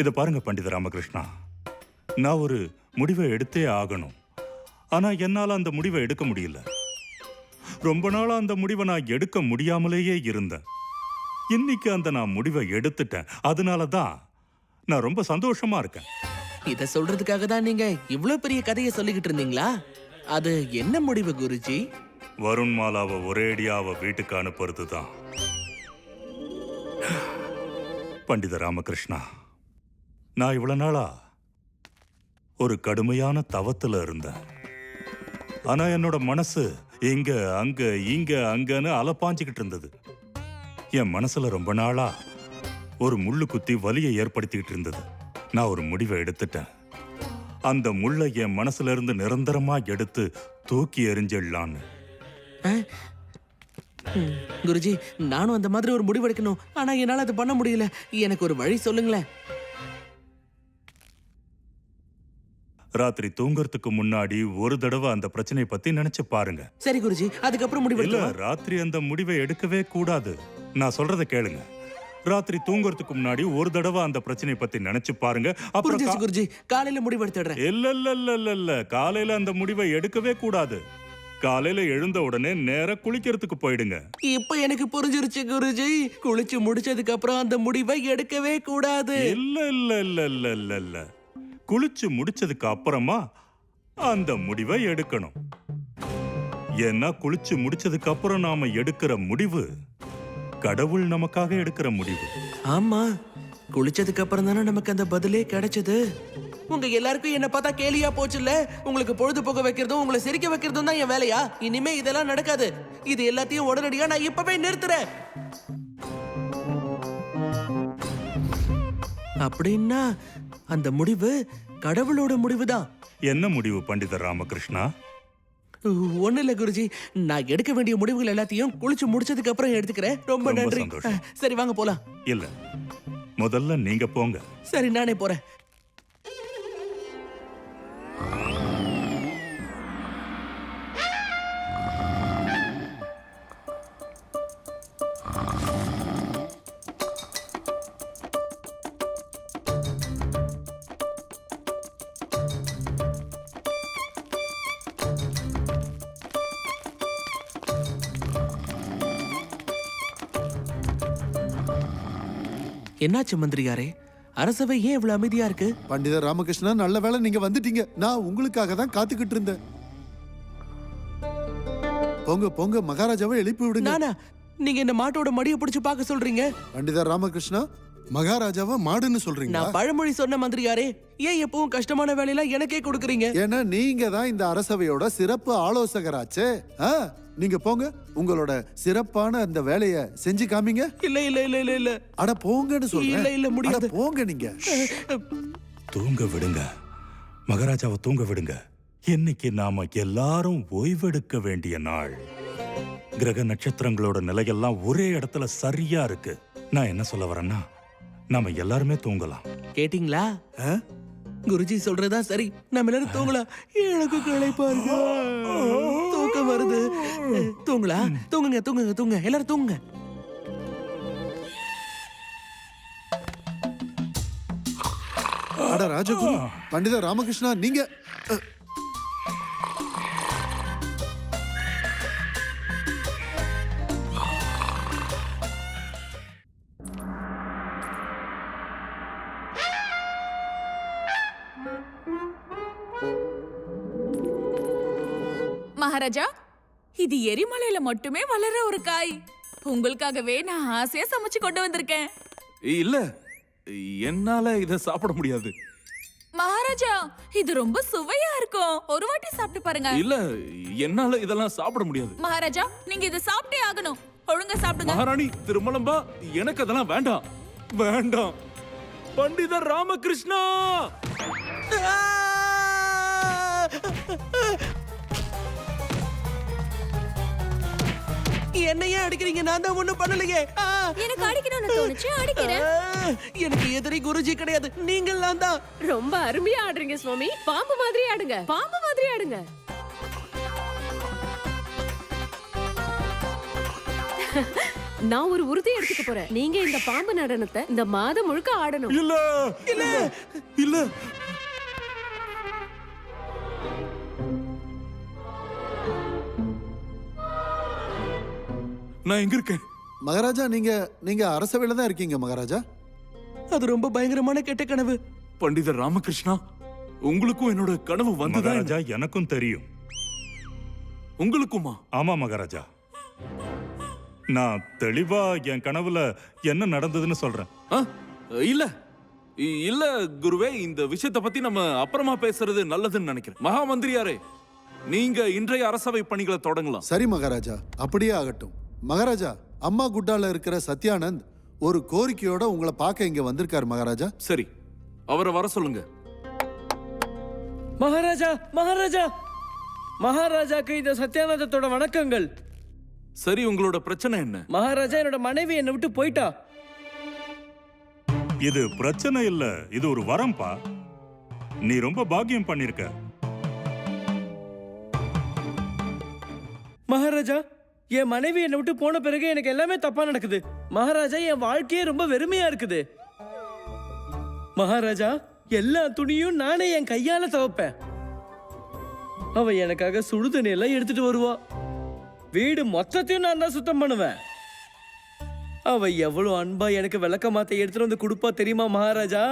இத பாருங்க பண்டித ராமகிருஷ்ணா, நான் ஒரு முடிவை எடுத்தே ஆகணும். ஆனா என்னால அந்த முடிவை எடுக்க முடியல. ரொம்ப நாளா அந்த முடிவை நான் எடுக்க முடியாமலேயே இருந்தேன். இன்னைக்கு அந்த நான் முடிவை எடுத்துட்டேன். அதனாலதான் நான் ரொம்ப சந்தோஷமா இருக்கேன். இத சொல்றதுக்காக தான் நீங்க இவ்வளவு பெரிய கதையை சொல்லிக்கிட்டு இருந்தீங்களா? அது என்ன முடிவு குருஜி? வருண்மாலாவை ஒரேடியாவை வீட்டுக்கு அனுப்புறது தான். பண்டித ராமகிருஷ்ணா, நான் இவ்வளவு நாளா ஒரு கடுமையான தவத்துல இருந்தேன். ஆனா என்னோட மனசு இங்க அங்க இங்க அங்கன்னு அலப்பாஞ்சுக்கிட்டு இருந்தது. என் மனசுல ரொம்ப நாளா ஒரு முள்ளு குத்தி வலியை ஏற்படுத்திக்கிட்டு இருந்தது. நான் ஒரு முடிவை எடுத்துட்டேன். அந்த முள்ளை என் மனசுல இருந்து நிரந்தரமா எடுத்து தூக்கி எறிஞ்சிடலான்னு. குருஜி, நானும் அந்த மாதிரி ஒரு முடிவு எடுக்கணும். ஆனா என்னால அது பண்ண முடியல. எனக்கு ஒரு வழி சொல்லுங்களேன். ராத்திரி தூங்குறதுக்கு முன்னாடி ஒரு தடவை அந்த பிரச்சனையை பத்தி நினைச்சு பாருங்க. சரி குருஜி, அதுக்கப்புறம் முடிவு இல்ல, எடுக்கலாம். ராத்திரி அந்த முடிவை எடுக்கவே கூடாது. நான் சொல்றத கேளுங்க. ராத்திரி தூங்குறதுக்கு முன்னாடி ஒரு தடவை அந்த பிரச்சனையை பத்தி நினைச்சு பாருங்க. புரிஞ்சிருச்சு குருஜி, காலையில முடிவு எடுத்துடுறேன். இல்ல, காலையில அந்த முடிவை எடுக்கவே கூடாது. காலையில எழுந்த உடனே நேரா குளிக்கிறதுக்கு போயிடுங்க. இப்ப எனக்கு புரிஞ்சிருச்சு குருஜி. குளிச்சு முடிச்சதுக்கு அப்புறம் அந்த முடிவை எடுக்கவே கூடாது. இல்ல, குளிச்சு முடிச்சதுக்கு அப்புறமா அந்த முடிவை எடுக்கணும். ஏன்னா குளிச்சு முடிச்சதுக்கு அப்புறம் நாம எடுக்கிற முடிவு கடவுள் நமக்காக எடுக்கிற முடிவு. ஆமா, குளிச்சதுக்கு அப்புறம் தானே நமக்கு அந்த பதிலே கிடைச்சது. உங்க எல்லாருக்கும் என்ன பார்த்தா கேலியா போச்சுல்ல? உங்களுக்கு பொழுதுபோக்க வைக்கிறதும் உங்களை சிரிக்க வைக்கிறதும் தான் என் வேலையா? இனிமே இதெல்லாம் நடக்காது. இது எல்லாத்தையும் உடனடியா நான் இப்பவே நிறுத்துறேன். அப்படின்னா அந்த முடிவு கடவுளோட முடிவுதான். என்ன முடிவு பண்டிதர் ராமகிருஷ்ணா? ஒண்ணு இல்ல குருஜி, நான் எடுக்க வேண்டிய முடிவுகள் எல்லாத்தையும் குளிச்சு முடிச்சதுக்கு அப்புறம் எடுத்துக்கிறேன். ரொம்ப நன்றி. சந்தோஷம். சரி வாங்க போலாம். இல்ல, முதல்ல நீங்க போங்க. சரி, நானே போறேன். என்னாச்சு மந்திரியாரே? அரசவை ஏன் இவ்வளவு அமைதியா இருக்கு? பண்டிதர் ராமகிருஷ்ணா, நல்ல வேளை நீங்க வந்துட்டீங்க. நான் உங்களுக்காக தான் காத்துக்கிட்டு இருந்தேன். போங்க போங்க, மகாராஜாவை எழுப்பி விடுங்க. நானா? நீங்க இந்த மாட்டோட மடியை பிடிச்சு பார்க்க சொல்றீங்க? பண்டிதர் ராமகிருஷ்ணா, மகாராஜாவை மாடுன்னு சொல்றீங்க? நான் பழமொழி சொன்ன மந்திரியாரே. ஏன் எப்பவும் கஷ்டமான வேலையெல்லாம் எனக்கே கொடுக்குறீங்க? ஏன்னா நீங்க தான் இந்த அரசவையோட சிறப்பு ஆலோசகராச்சே. நீங்க போங்க, உங்களோட சிறப்பான அந்த வேலையை செஞ்சு காமிங்க. இல்ல இல்ல இல்ல இல்ல இல்ல. அட போங்கன்னு சொல்றேன். இல்ல இல்ல, முடியாது. போங்க நீங்க. தூங்க விடுங்க, மகாராஜாவை தூங்க விடுங்க. இன்னைக்கு நாம எல்லாரும் ஓய்வெடுக்க வேண்டிய நாள். கிரக நட்சத்திரங்களோட நிலையெல்லாம் ஒரே இடத்துல சரியா இருக்கு. நான் என்ன சொல்ல வரேன்னா, நாம எல்லாருமே தூங்கலாம். கேட்டீங்களா? குருஜி சொல்றதா சரி. நம்ம எல்லாரும் தூங்கலாம். எனக்கு களைப்பா இருக்கு. தூக்கம் வருது. தூங்கலாம். தூங்குங்க தூங்குங்க தூங்க, எல்லாரும் தூங்குங்க. அட ராஜகுரு, பண்டிதர் ராமகிருஷ்ணா, நீங்க மகாராஜா, இது எரிமலையில மட்டுமே வளர்ற ஒரு காய். உங்களுக்காகவே நான் ஆசையா சமைச்சு கொண்டு வந்திருக்கேன். இல்ல, என்னால இத சாப்பிட முடியாது. மகாராஜா, இது ரொம்ப சுவையா இருக்கும். ஒரு வாட்டி சாப்பிட்டு பாருங்க. இல்ல, என்னால இதெல்லாம் சாப்பிட முடியாது. மகாராஜா, நீங்க இத சாப்பிட்டே ஆகணும். ஒழுங்கா சாப்பிடுங்க. மகாராணி திருமலம்பா, எனக்கு அதெல்லாம் வேண்டாம். வேண்டாம். பண்டிதர் ராமகிருஷ்ணா! என்னையே அடிக்கிறீங்க? நான் தான் ஒண்ணும் பண்ணலையே. எனக்கு அடிக்கணும்னு தோணுச்சு, அடிக்கிறேன். எனக்கு எதிரி குருஜி கிடையாது, நீங்கள்லாம் தான். ரொம்ப அருமையா ஆடுறீங்க சுவாமி. பாம்பு மாதிரி ஆடுங்க, பாம்பு மாதிரி ஆடுங்க. நான் ஒரு உறுதி எடுத்துக்க போறேன். நீங்க இந்த பாம்பு நடனத்தை இந்த மாதம் முழுக்க ஆடணும். இல்ல இல்ல இல்ல, நான் எங்க இருக்கேன்? மகாராஜா, நீங்க அரசவையில தான் இருக்கீங்க மகாராஜா. அது ரொம்ப பயங்கரமான கெட்ட கனவு. பண்டிதர் ராமகிருஷ்ணா, உங்களுக்கும் என்னோட கனவு வந்ததா? மகாராஜா, எனக்கும் தெரியும். உங்களுக்குமா? ஆமா மகாராஜா, நான் தெளிவா என் கனவுல என்ன நடந்ததுன்னு சொல்றேன். இல்ல இல்ல குருவே, இந்த விஷயத்தை பத்தி நம்ம அப்புறமா பேசுறது நல்லதுன்னு நினைக்கிறேன். மகா மந்திரியாரே, நீங்க இன்றைய அரசவை பணிகளை தொடங்கலாம். சரி மகாராஜா, அப்படியே ஆகட்டும். மகாராஜா, அம்மா குட்டால இருக்கிற சத்யானந்த் ஒரு கோரிக்கையோட உங்களை பார்க்க இங்க வந்திருக்காரு மகாராஜா. சரி, அவரை வர சொல்லுங்க. மகாராஜா மகாராஜா மகாராஜாக்கு இந்த சத்யானந்தத்தோட வணக்கங்கள். சரி, உங்களோட பிரச்சனை என்ன? மகாராஜா, என்னோட மனைவி என்னை விட்டு போயிட்டா. இது பிரச்சனை இல்ல, இது ஒரு வரம்பா. நீ ரொம்ப பாக்கியம் பண்ணிருக்க. மகாராஜா, என் மனைவி என்னை விட்டு போன பிறகு எனக்கு எல்லாமே தப்பா நடக்குது. மகாராஜா, என் வாழ்க்கையே ரொம்ப வெறுமையா இருக்குது. மகாராஜா, எல்லா துணியும் நானே என் கையால துவைப்பேன். அவ எனக்காக சுடுதண்ணி எல்லாம் எடுத்துட்டு வருவா. வீடு மொத்தத்தையும் நான் தான் சுத்தம் பண்ணுவேன். அவ எவ்வளவு அன்பா எனக்கு விளக்க மாத்த எடுத்துட்டு வந்து கொடுப்பா தெரியுமா மகாராஜா?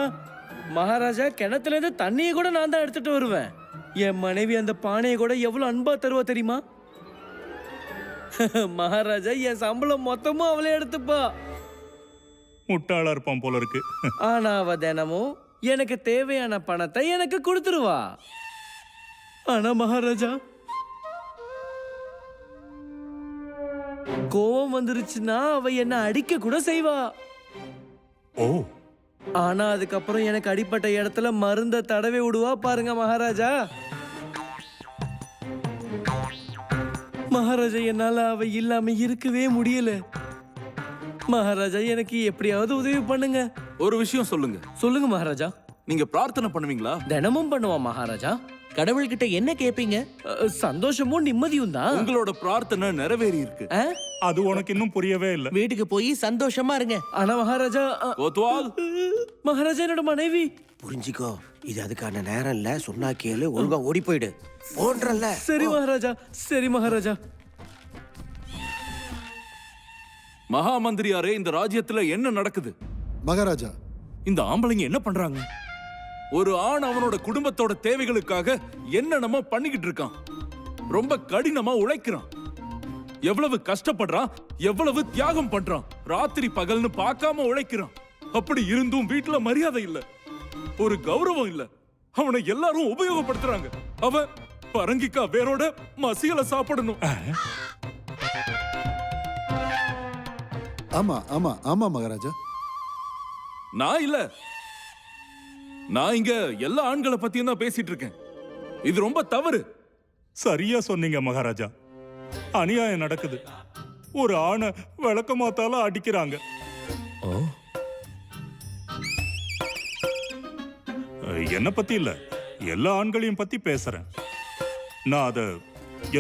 மகாராஜா, கிணத்துல இருந்து தண்ணியை கூட நான் தான் எடுத்துட்டு வருவேன். என் மனைவி அந்த பானையை கூட எவ்வளவு அன்பா தருவா தெரியுமா? மகாராஜா, என் சம்பளம் மொத்தமும் அவளே எடுத்துப்பா. முட்டாளா இருப்பான் போல இருக்கு. ஆனா அவ தினமும் எனக்கு தேவையான பணத்தை எனக்கு கொடுத்துருவா. ஆனா மகாராஜா, கோவம் வந்துருச்சுன்னா அவ என்ன அடிக்க கூட செய்வா. ஓ, ஆனா அதுக்கப்புறம் எனக்கு அடிப்பட்ட இடத்துல மருந்த தடவை விடுவா பாருங்க மகாராஜா. மகாராஜா, என்னால அவ இல்லாம இருக்கவே முடியல. மகாராஜா, எனக்கு எப்படியாவது உதவி பண்ணுங்க. ஒரு விஷயம் சொல்லுங்க. சொல்லுங்க மகாராஜா. நீங்க பிரார்த்தனை பண்ணுவீங்களா? தினமும் பண்ணுவா மகாராஜா. கடவுள்கிட்ட என்ன கேப்பீங்க? சந்தோஷமும் நிம்மதியும் தான். உங்களோட பிரார்த்தனை நிறைவேறி இருக்கு. அது உனக்கு இன்னும் புரியவே இல்ல. வீட்டுக்கு போய் சந்தோஷமா இருங்க. ஆனா மகாராஜா, கோத்வால், மகாராஜா, என்னோட மனைவி. புரிஞ்சுக்கோ, இது அதுக்கான நேரம் இல்ல. சொன்னா கேளு, ஒழுங்கா ஓடி போயிடு போன்றல்ல. சரி மகாராஜா, சரி மகாராஜா. மகா மந்திரியாரே, இந்த ராஜ்யத்துல என்ன நடக்குது? மகாராஜா, இந்த ஆம்பளைங்க என்ன பண்றாங்க? ஒரு ஆண் அவனோட குடும்பத்தோட தேவைகளுக்காக என்னென்னமோ பண்ணிக்கிட்டு இருக்கான். ரொம்ப கடினமா உழைக்கிறான். எவ்வளவு கஷ்டப்படுறான், எவ்வளவு தியாகம் பண்றான். ராத்திரி பகல்னு பார்க்காம உழைக்கிறான். அப்படி இருந்தும் வீட்டுல மரியாதை இல்ல, ஒரு கௌரவம் இல்ல. அவனை எல்லாரும் உபயோகப்படுத்துறாங்க. அவன் பரங்கிக்கா வேரோட மசியல சாப்பிடணும். ஆமா ஆமா ஆமா மகாராஜா. நான் இல்ல, நான் இங்க எல்லா ஆண்களை பத்தியும் தான் பேசிட்டு இருக்கேன். இது ரொம்ப தவறு. சரியா சொன்னீங்க மகாராஜா. அநியாயம் நடக்குது. ஒரு ஆணை விளக்கமாத்தால அடிக்கிறாங்க. என்ன பத்தி இல்ல, எல்லா ஆண்களையும் பத்தி பேசுறேன். நான் அத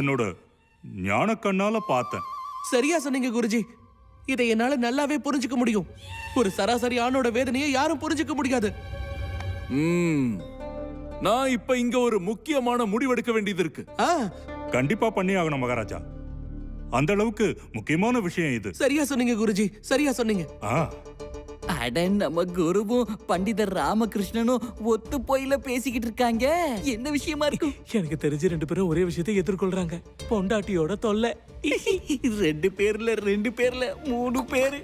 என்னோட ஞான கண்ணால பார்த்தேன். சரியா சொன்னீங்க குருஜி. இதை என்னால நல்லாவே புரிஞ்சுக்க முடியும். ஒரு சராசரி ஆணோட வேதனையை யாரும் புரிஞ்சுக்க முடியாது. நான் இப்ப இங்க ஒரு முக்கியமான முடிவெடுக்க வேண்டியது இருக்கு. கண்டிப்பா பண்ணி ஆகணும் மகாராஜா. அந்த அளவுக்கு முக்கியமான விஷயம் இது. சரியா சொன்னீங்க குருஜி, சரியா சொன்னீங்க. அட, நம்ம குருவும் பண்டிதர் ராமகிருஷ்ணனும் ஒத்து போயில பேசிக்கிட்டு இருக்காங்க. என்ன விஷயமா இருக்கும்? எனக்கு தெரிஞ்சு 2 பேரும் ஒரே விஷயத்தை எதிர்கொள்றாங்க. பொண்டாட்டியோட தொல்லை. 2 பேர்ல 3 பேரு.